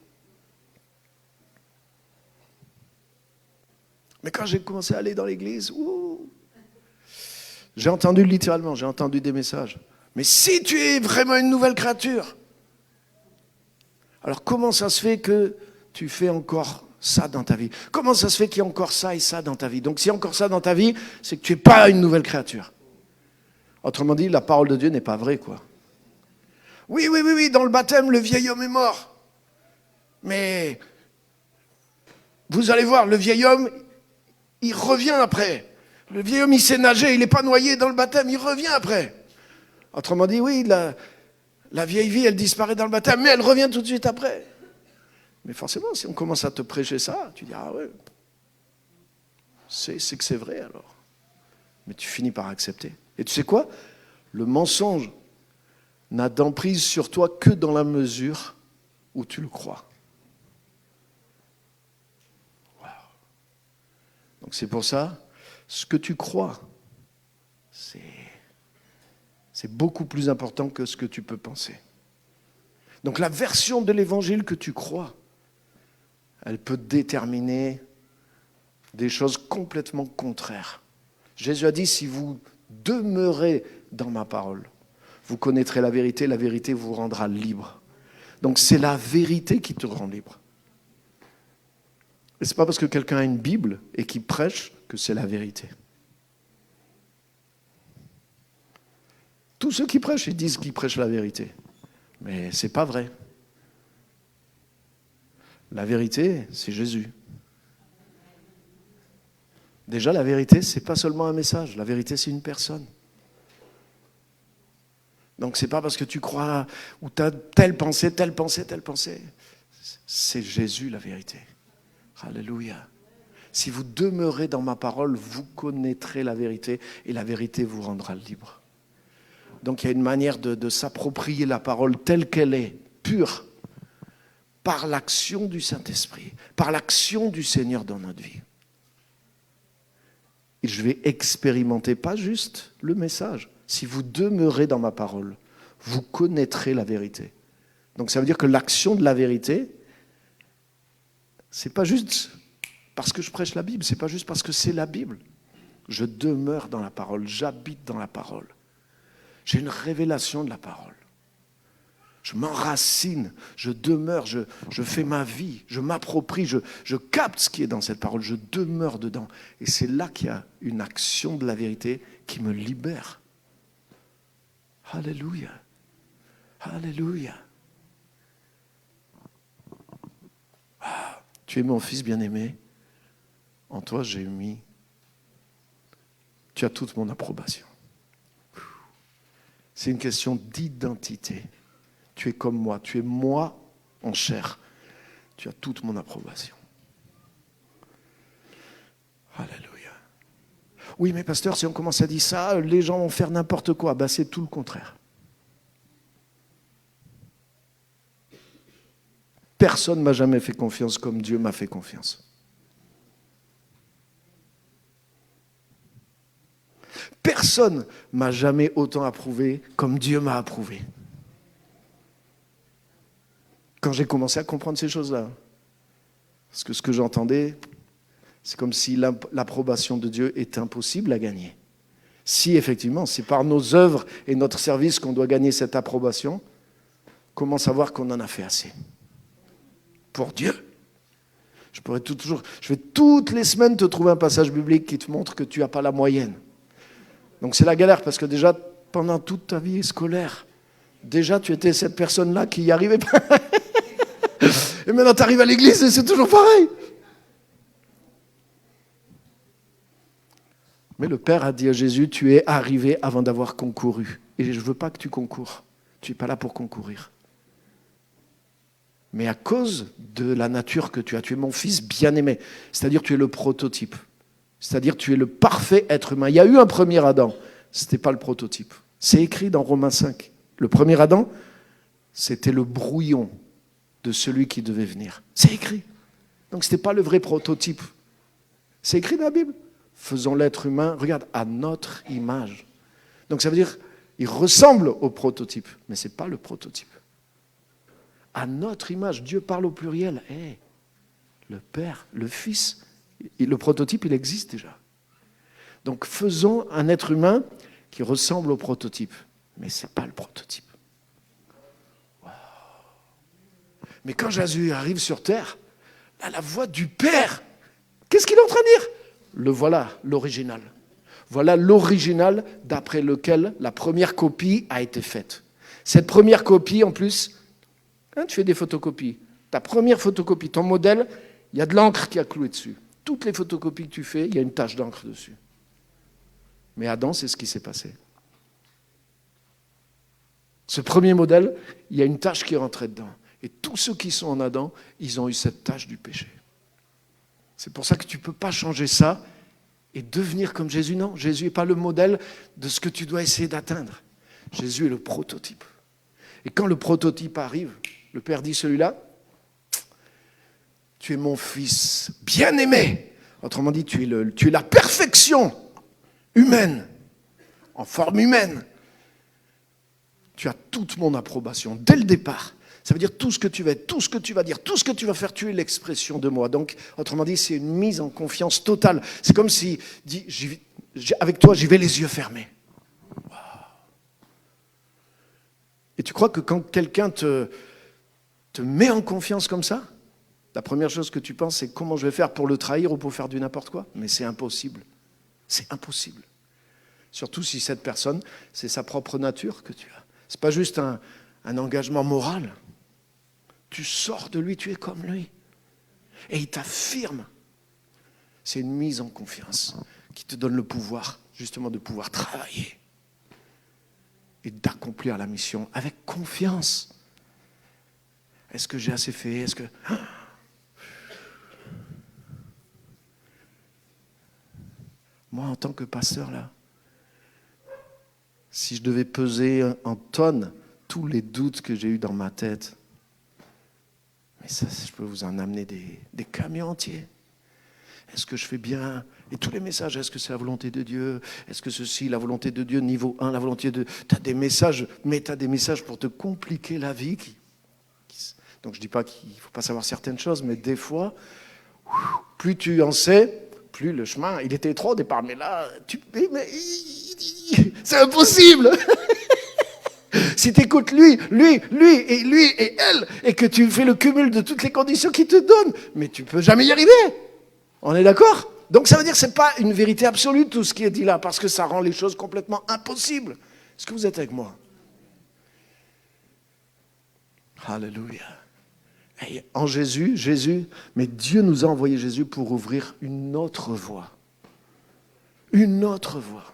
Mais quand j'ai commencé à aller dans l'église, j'ai entendu littéralement, j'ai entendu des messages. Mais si tu es vraiment une nouvelle créature, alors comment ça se fait que tu fais encore ça dans ta vie ? Comment ça se fait qu'il y a encore ça et ça dans ta vie ? Donc s'il y a encore ça dans ta vie, c'est que tu n'es pas une nouvelle créature. Autrement dit, la parole de Dieu n'est pas vraie, quoi. Oui, dans le baptême, le vieil homme est mort. Mais vous allez voir, le vieil homme, il revient après. Le vieil homme, il sait nager, il n'est pas noyé dans le baptême, il revient après. Autrement dit, oui, la vieille vie, elle disparaît dans le baptême, mais elle revient tout de suite après. Mais forcément, si on commence à te prêcher ça, tu dis, ah ouais, c'est que c'est vrai alors. Mais tu finis par accepter. Et tu sais quoi ? Le mensonge n'a d'emprise sur toi que dans la mesure où tu le crois. Wow. Donc c'est pour ça, ce que tu crois, c'est beaucoup plus important que ce que tu peux penser. Donc la version de l'évangile que tu crois, elle peut déterminer des choses complètement contraires. Jésus a dit, si vous demeurez dans ma parole, vous connaîtrez la vérité vous rendra libre. Donc c'est la vérité qui te rend libre. Et ce n'est pas parce que quelqu'un a une Bible et qu'il prêche que c'est la vérité. Tous ceux qui prêchent, ils disent qu'ils prêchent la vérité. Mais ce n'est pas vrai. La vérité, c'est Jésus. Déjà, la vérité, ce n'est pas seulement un message. La vérité, c'est une personne. Donc, ce n'est pas parce que tu crois ou tu as telle pensée. C'est Jésus, la vérité. Alléluia. Si vous demeurez dans ma parole, vous connaîtrez la vérité et la vérité vous rendra libre. Donc il y a une manière de s'approprier la parole telle qu'elle est, pure, par l'action du Saint-Esprit, par l'action du Seigneur dans notre vie. Et je vais expérimenter pas juste le message. Si vous demeurez dans ma parole, vous connaîtrez la vérité. Donc ça veut dire que l'action de la vérité, c'est pas juste parce que je prêche la Bible, c'est pas juste parce que c'est la Bible. Je demeure dans la parole, j'habite dans la parole. J'ai une révélation de la parole. Je m'enracine, je demeure, je fais ma vie, je m'approprie, je capte ce qui est dans cette parole, je demeure dedans. Et c'est là qu'il y a une action de la vérité qui me libère. Alléluia. Alléluia. Ah, tu es mon fils bien-aimé. En toi, j'ai mis. Tu as toute mon approbation. C'est une question d'identité. Tu es comme moi, tu es moi en chair. Tu as toute mon approbation. Alléluia. Oui, mais pasteur, si on commence à dire ça, les gens vont faire n'importe quoi. Ben, c'est tout le contraire. Personne ne m'a jamais fait confiance comme Dieu m'a fait confiance. Personne ne m'a jamais autant approuvé comme Dieu m'a approuvé. Quand j'ai commencé à comprendre ces choses-là, parce que ce que j'entendais, c'est comme si l'approbation de Dieu est impossible à gagner. Si effectivement, c'est par nos œuvres et notre service qu'on doit gagner cette approbation, comment savoir qu'on en a fait assez ? Pour Dieu. Je vais toutes les semaines te trouver un passage biblique qui te montre que tu n'as pas la moyenne. Donc c'est la galère parce que déjà, pendant toute ta vie scolaire, déjà tu étais cette personne-là qui n'y arrivait pas. Et maintenant tu arrives à l'église et c'est toujours pareil. Mais le Père a dit à Jésus, tu es arrivé avant d'avoir concouru. Et je ne veux pas que tu concours. Tu n'es pas là pour concourir. Mais à cause de la nature que tu as, tu es mon fils bien-aimé. C'est-à-dire tu es le prototype. C'est-à-dire tu es le parfait être humain. Il y a eu un premier Adam. Ce n'était pas le prototype. C'est écrit dans Romains 5. Le premier Adam, c'était le brouillon de celui qui devait venir. C'est écrit. Donc ce n'était pas le vrai prototype. C'est écrit dans la Bible. Faisons l'être humain, regarde, à notre image. Donc ça veut dire, il ressemble au prototype, mais ce n'est pas le prototype. À notre image, Dieu parle au pluriel. Le Père, le Fils, le prototype, il existe déjà. Donc faisons un être humain qui ressemble au prototype, mais ce n'est pas le prototype. Wow. Mais quand Jésus arrive sur terre, là, la voix du Père, qu'est-ce qu'il est en train de dire ? Le voilà, l'original. Voilà l'original d'après lequel la première copie a été faite. Cette première copie, en plus, tu fais des photocopies. Ta première photocopie, ton modèle, il y a de l'encre qui a cloué dessus. Toutes les photocopies que tu fais, il y a une tache d'encre dessus. Mais Adam, c'est ce qui s'est passé. Ce premier modèle, il y a une tache qui est rentrée dedans. Et tous ceux qui sont en Adam, ils ont eu cette tache du péché. C'est pour ça que tu ne peux pas changer ça et devenir comme Jésus. Non, Jésus n'est pas le modèle de ce que tu dois essayer d'atteindre. Jésus est le prototype. Et quand le prototype arrive, le Père dit celui-là, tu es mon fils bien-aimé. Autrement dit, tu es la perfection humaine, en forme humaine. Tu as toute mon approbation dès le départ. Ça veut dire tout ce que tu vas être, tout ce que tu vas dire, tout ce que tu vas faire, tu es l'expression de moi. Donc, autrement dit, c'est une mise en confiance totale. C'est comme si, avec toi, j'y vais les yeux fermés. Wow. Et tu crois que quand quelqu'un te met en confiance comme ça, la première chose que tu penses, c'est comment je vais faire pour le trahir ou pour faire du n'importe quoi ? Mais c'est impossible. C'est impossible. Surtout si cette personne, c'est sa propre nature que tu as. C'est pas juste un engagement moral. Tu sors de lui, tu es comme lui. Et il t'affirme. C'est une mise en confiance qui te donne le pouvoir, justement, de pouvoir travailler et d'accomplir la mission avec confiance. Est-ce que j'ai assez fait ? Est-ce que... Moi, en tant que pasteur, là, si je devais peser en tonnes tous les doutes que j'ai eus dans ma tête, mais ça, je peux vous en amener des camions entiers. Est-ce que je fais bien ? Et tous les messages, est-ce que c'est la volonté de Dieu ? Est-ce que ceci, la volonté de Dieu, niveau 1, la volonté de... Tu as des messages, mais tu as des messages pour te compliquer la vie. Donc je ne dis pas qu'il ne faut pas savoir certaines choses, mais des fois, Plus tu en sais, plus le chemin, il était étroit au départ, mais là, c'est impossible. Si tu écoutes lui et elle, et que tu fais le cumul de toutes les conditions qu'il te donne, mais tu ne peux jamais y arriver. On est d'accord ? Donc ça veut dire que ce n'est pas une vérité absolue tout ce qui est dit là, parce que ça rend les choses complètement impossibles. Est-ce que vous êtes avec moi ? Alléluia. Et en Jésus, mais Dieu nous a envoyé Jésus pour ouvrir une autre voie. Une autre voie.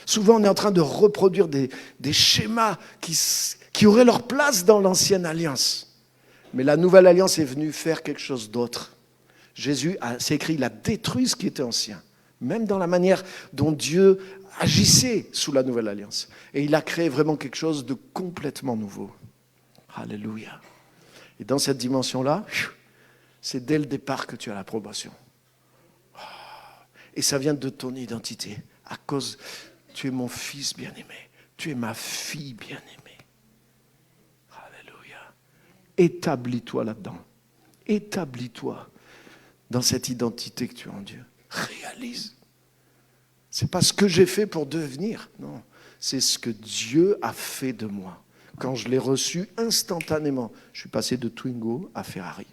Souvent, on est en train de reproduire des schémas qui auraient leur place dans l'ancienne alliance. Mais la nouvelle alliance est venue faire quelque chose d'autre. Jésus, c'est écrit, il a détruit ce qui était ancien. Même dans la manière dont Dieu agissait sous la nouvelle alliance. Et il a créé vraiment quelque chose de complètement nouveau. Alléluia. Et dans cette dimension-là, c'est dès le départ que tu as l'approbation. Et ça vient de ton identité. À cause, tu es mon fils bien-aimé. Tu es ma fille bien-aimée. Alléluia. Établis-toi là-dedans. Établis-toi dans cette identité que tu as en Dieu. Réalise. C'est pas ce que j'ai fait pour devenir. Non, c'est ce que Dieu a fait de moi. Quand je l'ai reçu instantanément, je suis passé de Twingo à Ferrari.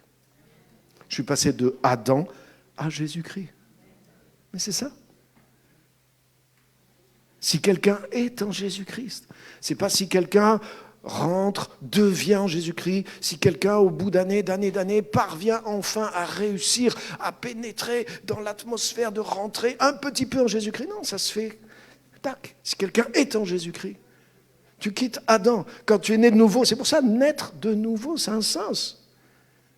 Je suis passé de Adam à Jésus-Christ. Mais c'est ça. Si quelqu'un est en Jésus-Christ, c'est pas si quelqu'un rentre, devient en Jésus-Christ, si quelqu'un, au bout d'années, parvient enfin à réussir, à pénétrer dans l'atmosphère, de rentrer un petit peu en Jésus-Christ. Non, ça se fait, tac. Si quelqu'un est en Jésus-Christ, tu quittes Adam. Quand tu es né de nouveau, c'est pour ça, naître de nouveau, ça a un sens.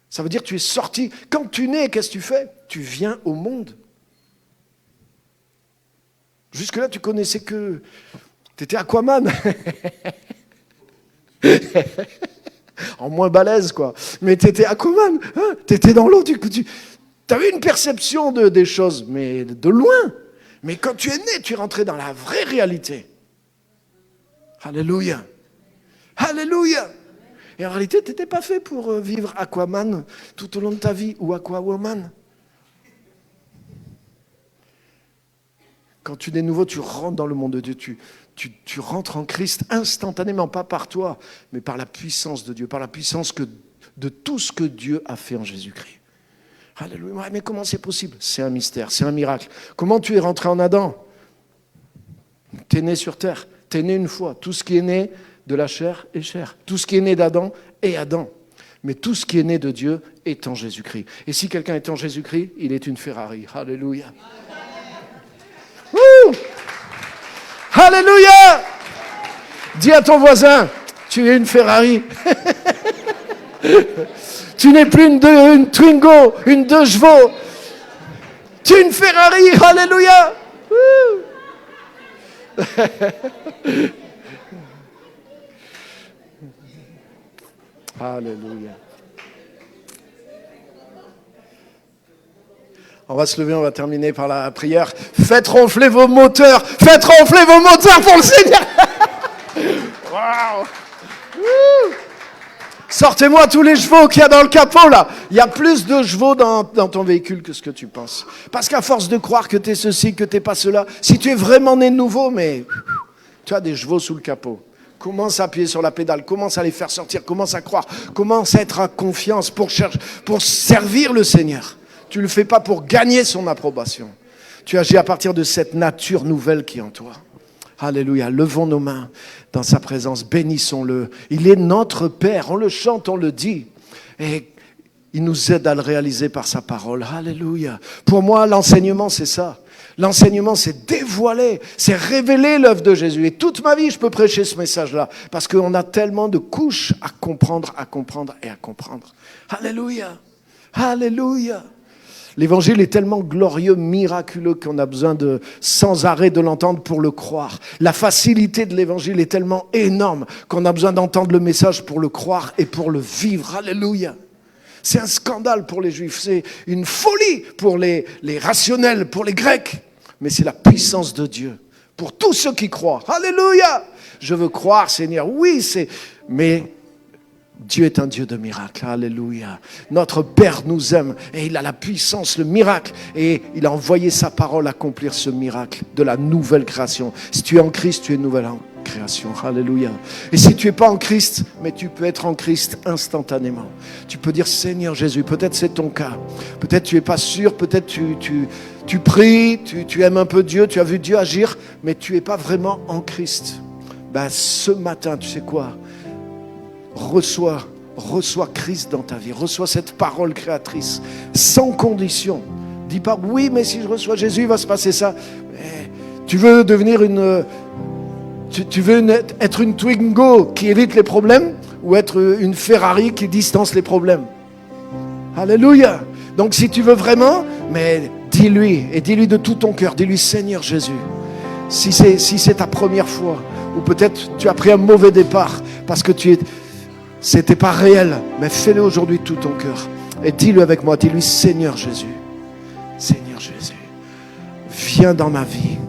Ça veut dire que tu es sorti. Quand tu nais, qu'est-ce que tu fais ? Tu viens au monde. Jusque-là, tu connaissais que... Tu étais Aquaman. En moins balèze, quoi. Mais tu étais Aquaman. Hein, tu étais dans l'eau. Tu avais une perception des choses, mais de loin. Mais quand tu es né, tu es rentré dans la vraie réalité. Alléluia. Alléluia. Et en réalité, tu n'étais pas fait pour vivre Aquaman tout au long de ta vie ou Aquawoman. Quand tu es nouveau, tu rentres dans le monde de Dieu. Tu rentres en Christ instantanément, pas par toi, mais par la puissance de Dieu, par la puissance de tout ce que Dieu a fait en Jésus-Christ. Alléluia. Mais comment c'est possible ? C'est un mystère, c'est un miracle. Comment tu es rentré en Adam ? Tu es né sur terre. Tu es né une fois. Tout ce qui est né de la chair est chair. Tout ce qui est né d'Adam est Adam. Mais tout ce qui est né de Dieu est en Jésus-Christ. Et si quelqu'un est en Jésus-Christ, il est une Ferrari. Alléluia. Wouh! Alléluia! Dis à ton voisin, tu es une Ferrari. Tu n'es plus une Twingo, une 2 chevaux. Tu es une Ferrari. Alléluia! Alléluia. On va se lever, on va terminer par la prière. Faites ronfler vos moteurs. Faites ronfler vos moteurs pour le Seigneur. Waouh. Sortez-moi tous les chevaux qu'il y a dans le capot, là. Il y a plus de chevaux dans ton véhicule que ce que tu penses. Parce qu'à force de croire que tu es ceci, que tu n'es pas cela, si tu es vraiment né de nouveau, mais tu as des chevaux sous le capot. Commence à appuyer sur la pédale, commence à les faire sortir, commence à croire, commence à être en confiance pour servir le Seigneur. Tu ne le fais pas pour gagner son approbation. Tu agis à partir de cette nature nouvelle qui est en toi. Alléluia. Levons nos mains dans sa présence. Bénissons-le. Il est notre Père. On le chante, on le dit. Et il nous aide à le réaliser par sa parole. Alléluia. Pour moi, l'enseignement, c'est ça. L'enseignement, c'est dévoiler, c'est révéler l'œuvre de Jésus. Et toute ma vie, je peux prêcher ce message-là. Parce qu'on a tellement de couches à comprendre et à comprendre. Alléluia. Alléluia. L'évangile est tellement glorieux, miraculeux qu'on a besoin sans arrêt de l'entendre pour le croire. La facilité de l'évangile est tellement énorme qu'on a besoin d'entendre le message pour le croire et pour le vivre. Alléluia. C'est un scandale pour les Juifs, c'est une folie pour les rationnels, pour les Grecs. Mais c'est la puissance de Dieu pour tous ceux qui croient. Alléluia. Je veux croire, Seigneur. Oui, mais Dieu est un Dieu de miracles. Alléluia. Notre Père nous aime et il a la puissance, le miracle. Et il a envoyé sa parole accomplir ce miracle de la nouvelle création. Si tu es en Christ, tu es une nouvelle création. Alléluia. Et si tu n'es pas en Christ, mais tu peux être en Christ instantanément. Tu peux dire Seigneur Jésus, peut-être c'est ton cas. Peut-être tu n'es pas sûr, peut-être tu pries, tu aimes un peu Dieu, tu as vu Dieu agir, mais tu n'es pas vraiment en Christ. Ben, ce matin, tu sais quoi? Reçois Christ dans ta vie. Reçois cette parole créatrice, sans condition. Dis pas, oui, mais si je reçois Jésus, il va se passer ça. Mais tu veux devenir tu veux être une Twingo qui évite les problèmes ou être une Ferrari qui distance les problèmes? Alléluia. Donc si tu veux vraiment, mais dis-lui, et dis-lui de tout ton cœur, dis-lui Seigneur Jésus, si c'est ta première fois, ou peut-être tu as pris un mauvais départ parce que c'était pas réel, mais fais-le aujourd'hui de tout ton cœur. Et dis-le avec moi, dis-lui Seigneur Jésus, viens dans ma vie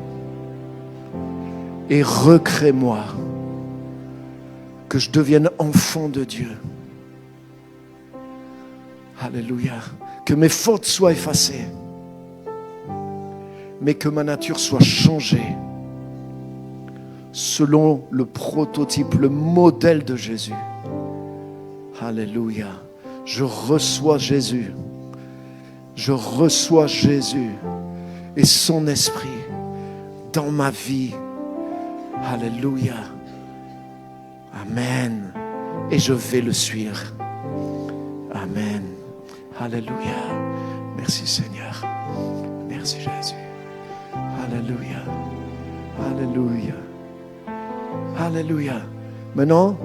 et recrée-moi, que je devienne enfant de Dieu. Alléluia. Que mes fautes soient effacées, mais que ma nature soit changée selon le prototype, le modèle de Jésus. Alléluia. Je reçois Jésus. Je reçois Jésus et son esprit dans ma vie. Alléluia. Amen. Et je vais le suivre. Amen. Alléluia. Merci Seigneur. Merci Jésus. Alléluia. Alléluia. Alléluia. Maintenant,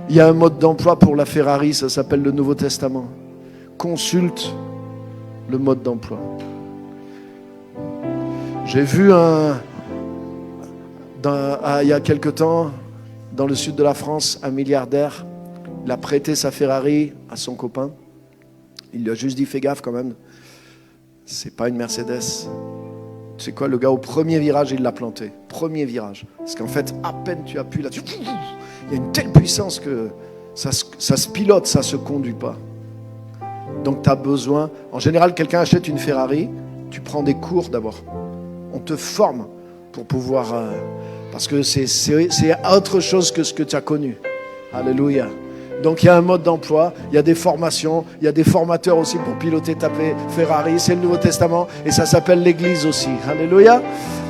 il y a un mode d'emploi pour la Ferrari, ça s'appelle le Nouveau Testament. Consulte le mode d'emploi. J'ai vu il y a quelque temps, dans le sud de la France, un milliardaire. Il a prêté sa Ferrari à son copain. Il lui a juste dit, fais gaffe quand même. C'est pas une Mercedes. Tu sais quoi, le gars au premier virage, il l'a planté. Premier virage. Parce qu'en fait, à peine tu appuies là-dessus, il y a une telle puissance que ça se pilote, ça se conduit pas. Donc tu as besoin... En général, quelqu'un achète une Ferrari, tu prends des cours d'abord. On te forme pour pouvoir... parce que c'est autre chose que ce que tu as connu. Alléluia. Donc il y a un mode d'emploi, il y a des formations, il y a des formateurs aussi pour piloter ta Ferrari. C'est le Nouveau Testament et ça s'appelle l'Église aussi. Alléluia.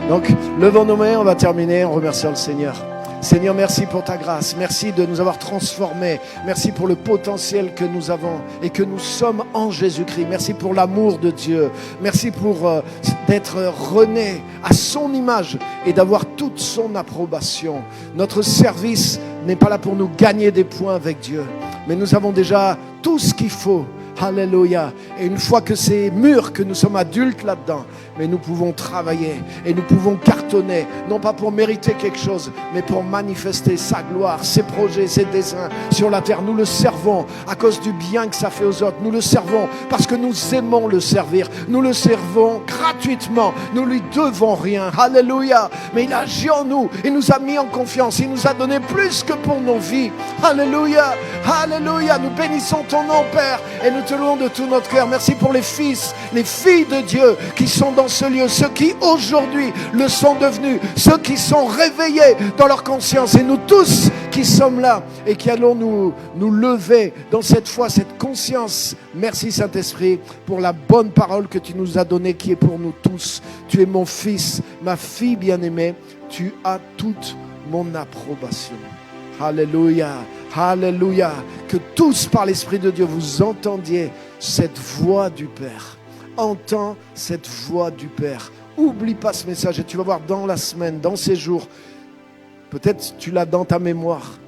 Donc levons nos mains, on va terminer en remerciant le Seigneur. Seigneur, merci pour ta grâce. Merci de nous avoir transformés. Merci pour le potentiel que nous avons et que nous sommes en Jésus-Christ. Merci pour l'amour de Dieu. Merci pour d'être renés à son image et d'avoir toute son approbation. Notre service n'est pas là pour nous gagner des points avec Dieu, mais nous avons déjà tout ce qu'il faut. Alléluia. Et une fois que c'est mûr, que nous sommes adultes là-dedans, mais nous pouvons travailler et nous pouvons cartonner, non pas pour mériter quelque chose, mais pour manifester sa gloire, ses projets, ses desseins sur la terre. Nous le servons à cause du bien que ça fait aux autres. Nous le servons parce que nous aimons le servir. Nous le servons gratuitement. Nous lui devons rien. Alléluia. Mais il agit en nous. Il nous a mis en confiance. Il nous a donné plus que pour nos vies. Alléluia. Alléluia. Nous bénissons ton nom, Père, et nous te louons de tout notre cœur. Merci pour les fils, les filles de Dieu qui sont dans ce lieu, ceux qui aujourd'hui le sont devenus, ceux qui sont réveillés dans leur conscience, et nous tous qui sommes là et qui allons nous lever dans cette foi, cette conscience. Merci Saint-Esprit pour la bonne parole que tu nous as donnée, qui est pour nous tous. Tu es mon fils, ma fille bien-aimée, tu as toute mon approbation. Alléluia, alléluia. Que tous par l'Esprit de Dieu vous entendiez cette voix du Père. Entends cette voix du Père. Oublie pas ce message et tu vas voir dans la semaine, dans ces jours, peut-être tu l'as dans ta mémoire,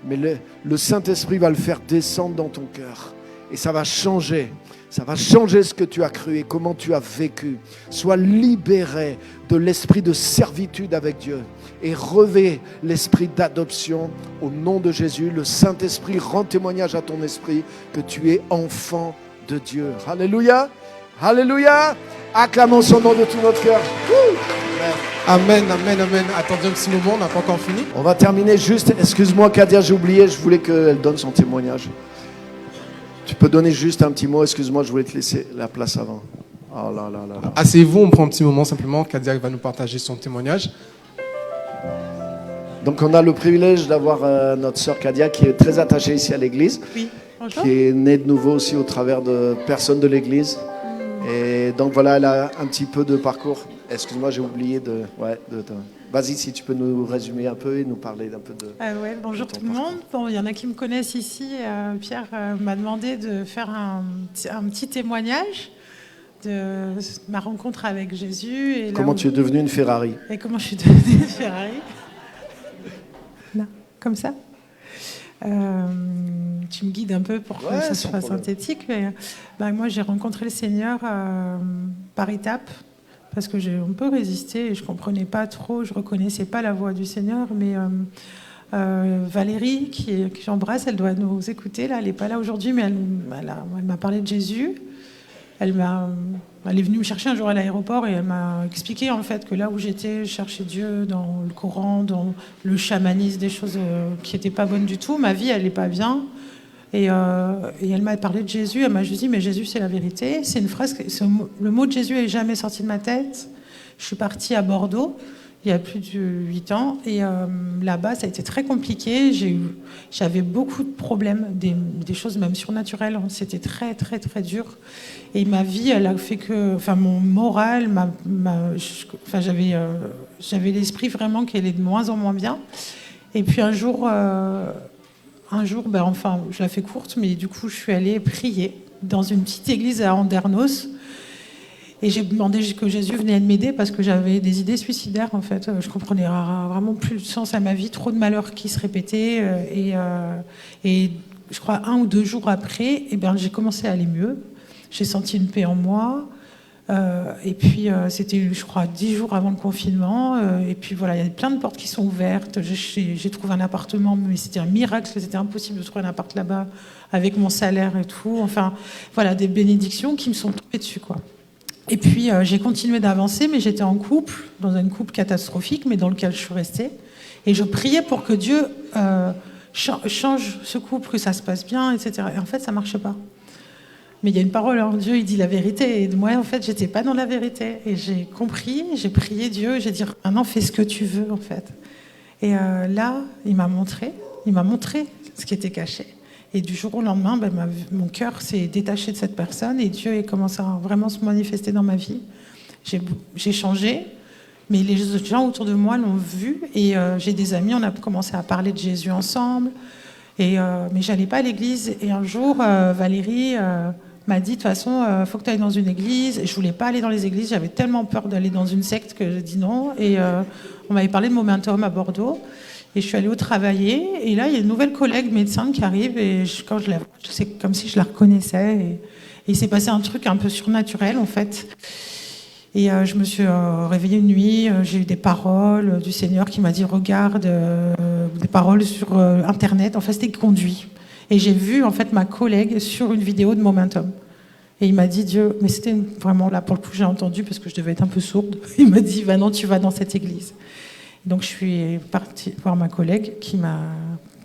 mais le Saint-Esprit va le faire descendre dans ton cœur et ça va changer. Ça va changer ce que tu as cru et comment tu as vécu. Sois libéré de l'esprit de servitude avec Dieu et revêt l'esprit d'adoption au nom de Jésus. Le Saint-Esprit rend témoignage à ton esprit que tu es enfant de Dieu. Alléluia. Alléluia. Acclamons son nom de tout notre cœur. Amen, amen, amen. Attendez un petit moment, on n'a pas encore fini. On va terminer juste, excuse-moi Kadia, j'ai oublié, je voulais qu'elle donne son témoignage. Tu peux donner juste un petit mot, excuse-moi, je voulais te laisser la place avant. Oh là là là là. Asseyez-vous, on prend un petit moment simplement. Kadia va nous partager son témoignage. Donc on a le privilège d'avoir notre sœur Kadia qui est très attachée ici à l'église, Oui, bonjour. qui est née de nouveau aussi au travers de personnes de l'église. Et donc voilà, elle a un petit peu de parcours. Excuse-moi, j'ai oublié de... Vas-y, si tu peux nous résumer un peu et nous parler d'un peu de... Bonjour tout le monde. Bon, il y en a qui me connaissent ici. Pierre m'a demandé de faire un petit témoignage de ma rencontre avec Jésus. Et Comment tu es devenue une Ferrari? Et comment je suis devenue une Ferrari. Là, comme ça. Tu me guides un peu pour que ça soit synthétique. Mais, moi, j'ai rencontré le Seigneur par étapes. Parce que j'ai un peu résisté et je ne comprenais pas trop, je ne reconnaissais pas la voix du Seigneur. Mais Valérie, que j'embrasse, elle doit nous écouter. Là, elle n'est pas là aujourd'hui, mais elle m'a parlé de Jésus. Elle est venue me chercher un jour à l'aéroport et elle m'a expliqué en fait que là où j'étais, je cherchais Dieu dans le Coran, dans le chamanisme, des choses qui n'étaient pas bonnes du tout. Ma vie, elle n'est pas bien. Et elle m'a parlé de Jésus, elle m'a juste dit, mais Jésus, c'est la vérité. C'est une phrase, le mot de Jésus n'est jamais sorti de ma tête. Je suis partie à Bordeaux, il y a plus de 8 ans, et là-bas, ça a été très compliqué. J'avais beaucoup de problèmes, des choses même surnaturelles. C'était très, très, très dur. Et ma vie, elle a fait que... Enfin, mon moral, j'avais l'esprit vraiment qui allait de moins en moins bien. Et puis un jour, je la fais courte, mais du coup, je suis allée prier dans une petite église à Andernos. Et j'ai demandé que Jésus vienne m'aider parce que j'avais des idées suicidaires, en fait. Je comprenais vraiment plus le sens à ma vie, trop de malheurs qui se répétaient. Et je crois 1 ou 2 jours après, j'ai commencé à aller mieux. J'ai senti une paix en moi. Et puis, c'était, je crois, 10 jours avant le confinement. Et puis, voilà, il y a plein de portes qui sont ouvertes. J'ai trouvé un appartement, mais c'était un miracle. C'était impossible de trouver un appart là-bas avec mon salaire et tout. Enfin, voilà, des bénédictions qui me sont tombées dessus, quoi. Et puis, j'ai continué d'avancer, mais j'étais en couple, dans un couple catastrophique, mais dans lequel je suis restée. Et je priais pour que Dieu change ce couple, que ça se passe bien, etc. Et en fait, ça ne marchait pas. Mais il y a une parole en Dieu, il dit la vérité. Et moi, en fait, j'étais pas dans la vérité. Et j'ai compris, j'ai prié Dieu, j'ai dit maintenant fais ce que tu veux, en fait. Et là, il m'a montré ce qui était caché. Et du jour au lendemain, mon cœur s'est détaché de cette personne et Dieu a commencé à vraiment se manifester dans ma vie. J'ai changé, mais les gens autour de moi l'ont vu. Et j'ai des amis, on a commencé à parler de Jésus ensemble. Mais j'allais pas à l'église. Et un jour, Valérie m'a dit, de toute façon, faut que tu ailles dans une église. Et je voulais pas aller dans les églises. J'avais tellement peur d'aller dans une secte que j'ai dit non. Et on m'avait parlé de Momentum à Bordeaux. Et je suis allée au travailler. Et là, il y a une nouvelle collègue médecin qui arrive. Et quand je la vois, c'est comme si je la reconnaissais. Et il s'est passé un truc un peu surnaturel, en fait. Et je me suis réveillée une nuit, j'ai eu des paroles du Seigneur qui m'a dit regarde, des paroles sur Internet. En fait, c'était conduit. Et j'ai vu en fait ma collègue sur une vidéo de Momentum. Et il m'a dit Dieu, mais c'était vraiment là pour le coup j'ai entendu parce que je devais être un peu sourde. Il m'a dit non, tu vas dans cette église. Et donc je suis partie voir ma collègue qui m'a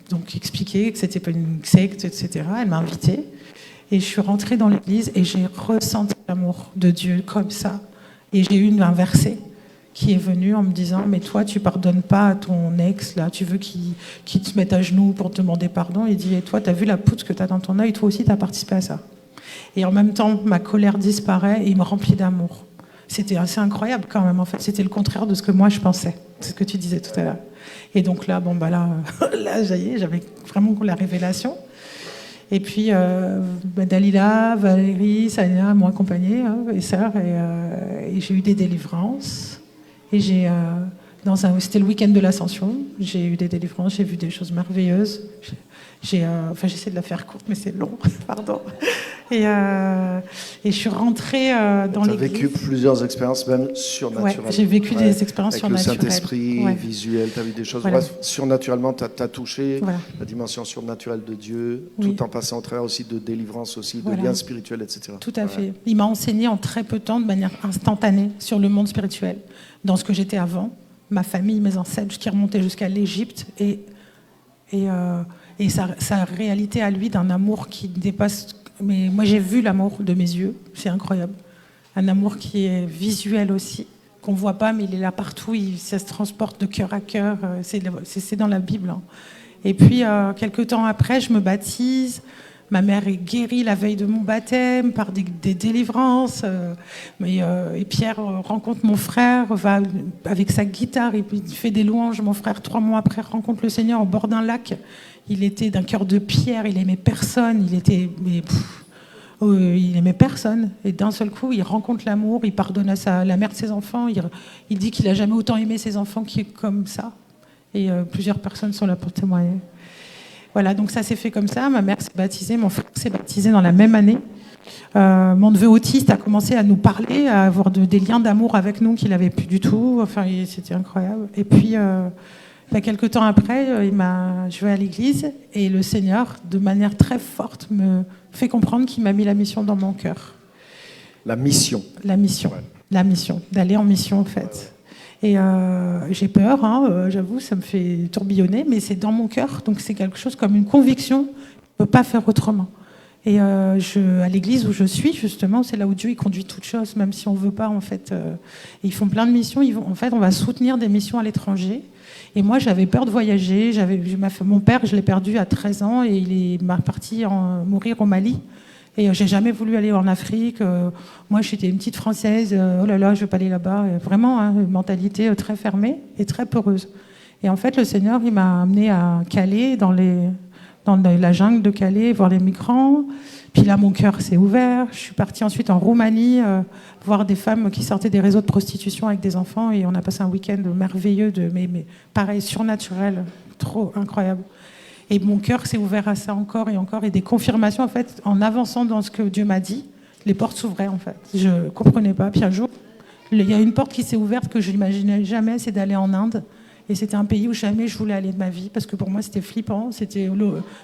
donc expliqué que c'était pas une secte, etc. Elle m'a invitée et je suis rentrée dans l'église et j'ai ressenti l'amour de Dieu comme ça. Et j'ai eu un verset qui est venu en me disant mais toi tu pardonnes pas à ton ex là, tu veux qu'il te mette à genoux pour te demander pardon. Il dit et toi tu as vu la poutre que tu as dans ton œil, toi aussi tu as participé à ça. Et en même temps ma colère disparaît et il me remplit d'amour. C'était assez incroyable quand même en fait, c'était le contraire de ce que moi je pensais, c'est ce que tu disais tout à l'heure. Et donc là là ça y est, j'avais vraiment la révélation. Et puis Dalila, Valérie, Sania m'ont accompagnée, et sœurs, et j'ai eu des délivrances. Et c'était le week-end de l'Ascension. J'ai eu des délivrances, j'ai vu des choses merveilleuses. J'essaie de la faire courte, mais c'est long, pardon. Et je suis rentrée dans l'église. Tu as vécu plusieurs expériences, même surnaturelles. Ouais, j'ai vécu des expériences surnaturelles. Avec le Saint-Esprit, visuel, tu as vu des choses. Voilà. Bref, surnaturellement, tu as touché la dimension surnaturelle de Dieu, tout en passant au travers aussi de délivrance, aussi de liens spirituels, etc. Tout à fait. Il m'a enseigné en très peu de temps, de manière instantanée, sur le monde spirituel. dans ce que j'étais avant, ma famille, mes ancêtres, qui remontaient jusqu'à l'Égypte, et sa réalité à lui d'un amour qui dépasse. Mais moi, j'ai vu l'amour de mes yeux, c'est incroyable. Un amour qui est visuel aussi, qu'on ne voit pas, mais il est là partout, ça se transporte de cœur à cœur, c'est dans la Bible. Hein. Et puis, quelques temps après, je me baptise. Ma mère est guérie la veille de mon baptême par des délivrances. Et Pierre rencontre mon frère, va avec sa guitare, il fait des louanges. Mon frère, 3 mois après, rencontre le Seigneur au bord d'un lac. Il était d'un cœur de pierre, il aimait personne, il aimait personne. Et d'un seul coup, il rencontre l'amour, il pardonne à la mère de ses enfants. Il dit qu'il n'a jamais autant aimé ses enfants comme ça. Et plusieurs personnes sont là pour témoigner. Voilà, donc ça s'est fait comme ça. Ma mère s'est baptisée, mon frère s'est baptisé dans la même année. Mon neveu autiste a commencé à nous parler, à avoir des liens d'amour avec nous qu'il n'avait plus du tout. Enfin, c'était incroyable. Et puis, quelques temps après, je vais à l'église et le Seigneur, de manière très forte, me fait comprendre qu'il m'a mis la mission dans mon cœur. La mission. La mission. Ouais. La mission, d'aller en mission en fait. Et j'ai peur, hein, j'avoue, ça me fait tourbillonner, mais c'est dans mon cœur, donc c'est quelque chose comme une conviction, je ne peux pas faire autrement. Et à l'église où je suis, justement, c'est là où Dieu il conduit toutes choses, même si on ne veut pas, en fait. Ils font plein de missions, en fait, on va soutenir des missions à l'étranger. Et moi, j'avais peur de voyager. Mon père, je l'ai perdu à 13 ans et il est parti mourir au Mali. Et j'ai jamais voulu aller en Afrique. Moi, j'étais une petite Française. Oh là là, je veux pas aller là-bas. Et vraiment, hein, une mentalité très fermée et très peureuse. Et en fait, le Seigneur, il m'a amenée à Calais, dans la jungle de Calais, voir les migrants. Puis là, mon cœur s'est ouvert. Je suis partie ensuite en Roumanie, voir des femmes qui sortaient des réseaux de prostitution avec des enfants. Et on a passé un week-end merveilleux, mais pareil, surnaturel, trop incroyable. Et mon cœur s'est ouvert à ça encore et encore. Et des confirmations, en fait, en avançant dans ce que Dieu m'a dit, les portes s'ouvraient, en fait. Je ne comprenais pas. Puis un jour, il y a une porte qui s'est ouverte que je n'imaginais jamais, c'est d'aller en Inde. Et c'était un pays où jamais je voulais aller de ma vie, parce que pour moi, c'était flippant. C'était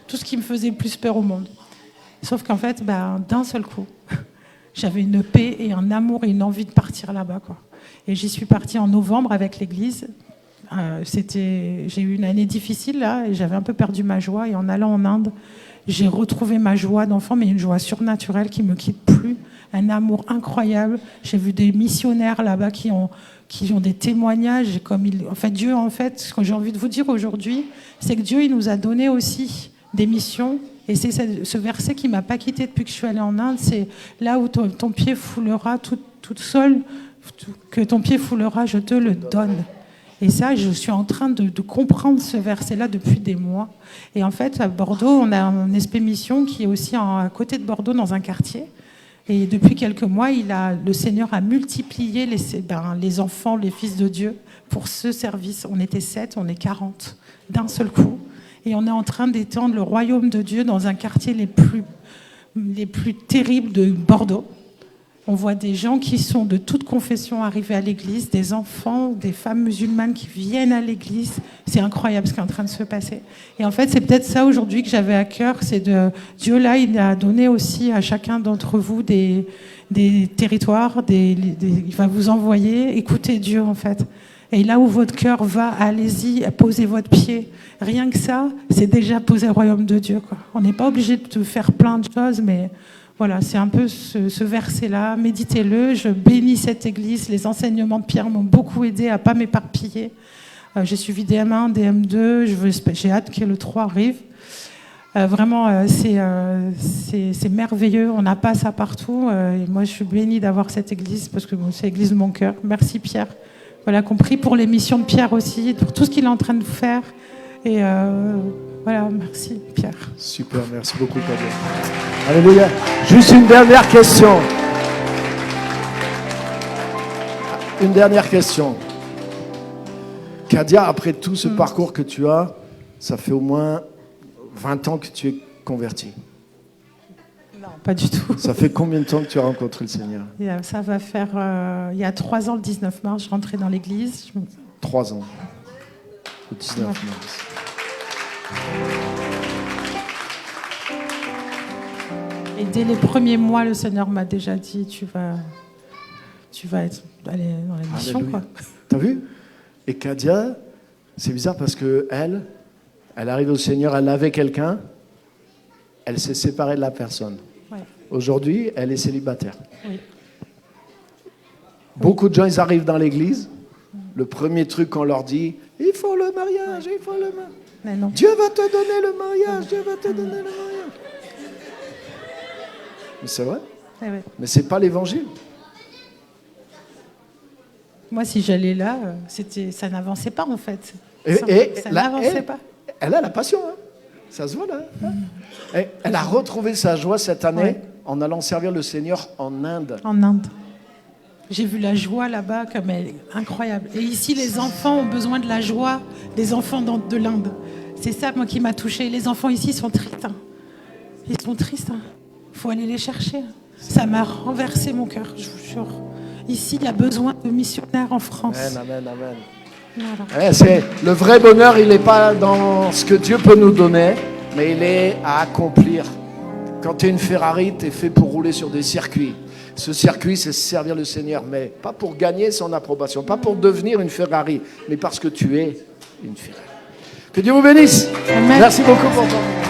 tout ce qui me faisait le plus peur au monde. Sauf qu'en fait, d'un seul coup, j'avais une paix et un amour et une envie de partir là-bas, quoi. Et j'y suis partie en novembre avec l'église. J'ai eu une année difficile là et j'avais un peu perdu ma joie, et en allant en Inde, j'ai retrouvé ma joie d'enfant, mais une joie surnaturelle qui me quitte plus, un amour incroyable. J'ai vu des missionnaires là-bas qui ont des témoignages, en fait Dieu, en fait, ce que j'ai envie de vous dire aujourd'hui, c'est que Dieu il nous a donné aussi des missions, et c'est ce verset qui m'a pas quitté depuis que je suis allée en Inde, c'est là où ton pied foulera toute seule, que ton pied foulera, je te le donne. Et ça, je suis en train de comprendre ce verset-là depuis des mois. Et en fait, à Bordeaux, on a un esprit mission qui est aussi à côté de Bordeaux, dans un quartier. Et depuis quelques mois, le Seigneur a multiplié les enfants, les fils de Dieu, pour ce service. On était 7, on est 40, d'un seul coup. Et on est en train d'étendre le royaume de Dieu dans un quartier les plus terribles de Bordeaux. On voit des gens qui sont de toute confession arriver à l'église, des enfants, des femmes musulmanes qui viennent à l'église. C'est incroyable ce qui est en train de se passer. Et en fait, c'est peut-être ça aujourd'hui que j'avais à cœur, Dieu là, il a donné aussi à chacun d'entre vous des territoires, il va vous envoyer, écoutez Dieu en fait. Et là où votre cœur va, allez-y, posez votre pied. Rien que ça, c'est déjà poser le royaume de Dieu, quoi. On n'est pas obligé de faire plein de choses, mais voilà, c'est un peu ce verset-là. Méditez-le. Je bénis cette église. Les enseignements de Pierre m'ont beaucoup aidé à ne pas m'éparpiller. J'ai suivi DM1, DM2. J'ai hâte que le 3 arrive. Vraiment, c'est merveilleux. On n'a pas ça partout. Et moi, je suis bénie d'avoir cette église parce que c'est l'église de mon cœur. Merci Pierre. Voilà, compris pour les missions de Pierre aussi, pour tout ce qu'il est en train de faire. Et voilà, merci Pierre. Super, merci beaucoup Kadia. Alléluia. Juste une dernière question. Une dernière question. Kadia, après tout ce parcours que tu as, ça fait au moins 20 ans que tu es convertie. Non, pas du tout. Ça fait combien de temps que tu as rencontré le Seigneur? Ça va faire... il y a 3 ans, le 19 mars, je rentrais dans l'église. 3 ans. Le 19 mars. Et dès les premiers mois, le Seigneur m'a déjà dit, tu vas aller dans la mission, quoi. T'as vu? Et Kadia, c'est bizarre parce que elle arrive au Seigneur, elle avait quelqu'un, elle s'est séparée de la personne. Ouais. Aujourd'hui, elle est célibataire. Oui. Beaucoup de gens, ils arrivent dans l'église, le premier truc qu'on leur dit, il faut le mariage, il faut le mariage. Mais non. Dieu va te donner le mariage, Dieu va te donner le mariage. Mais c'est vrai, Eh ouais. mais c'est pas l'évangile. Moi, si j'allais là, ça n'avançait pas en fait. Ça Là, n'avançait pas. elle a la passion, hein. Ça se voit là. Hein. Et elle a retrouvé sa joie cette année Ouais. en allant servir le Seigneur en Inde. En Inde. J'ai vu la joie là-bas comme elle est incroyable. Et ici, les enfants ont besoin de la joie des enfants de l'Inde. C'est ça, moi, qui m'a touchée. Les enfants ici sont tristes. Hein. Ils sont tristes. Il faut aller les chercher. Ça m'a renversé mon cœur, je vous jure. Ici, il y a besoin de missionnaires en France. Amen, amen, amen. Voilà. C'est le vrai bonheur, il n'est pas dans ce que Dieu peut nous donner, mais il est à accomplir. Quand tu es une Ferrari, tu es fait pour rouler sur des circuits. Ce circuit, c'est servir le Seigneur, mais pas pour gagner son approbation, pas pour devenir une Ferrari, mais parce que tu es une Ferrari. Que Dieu vous bénisse. Amen. Merci beaucoup pour ton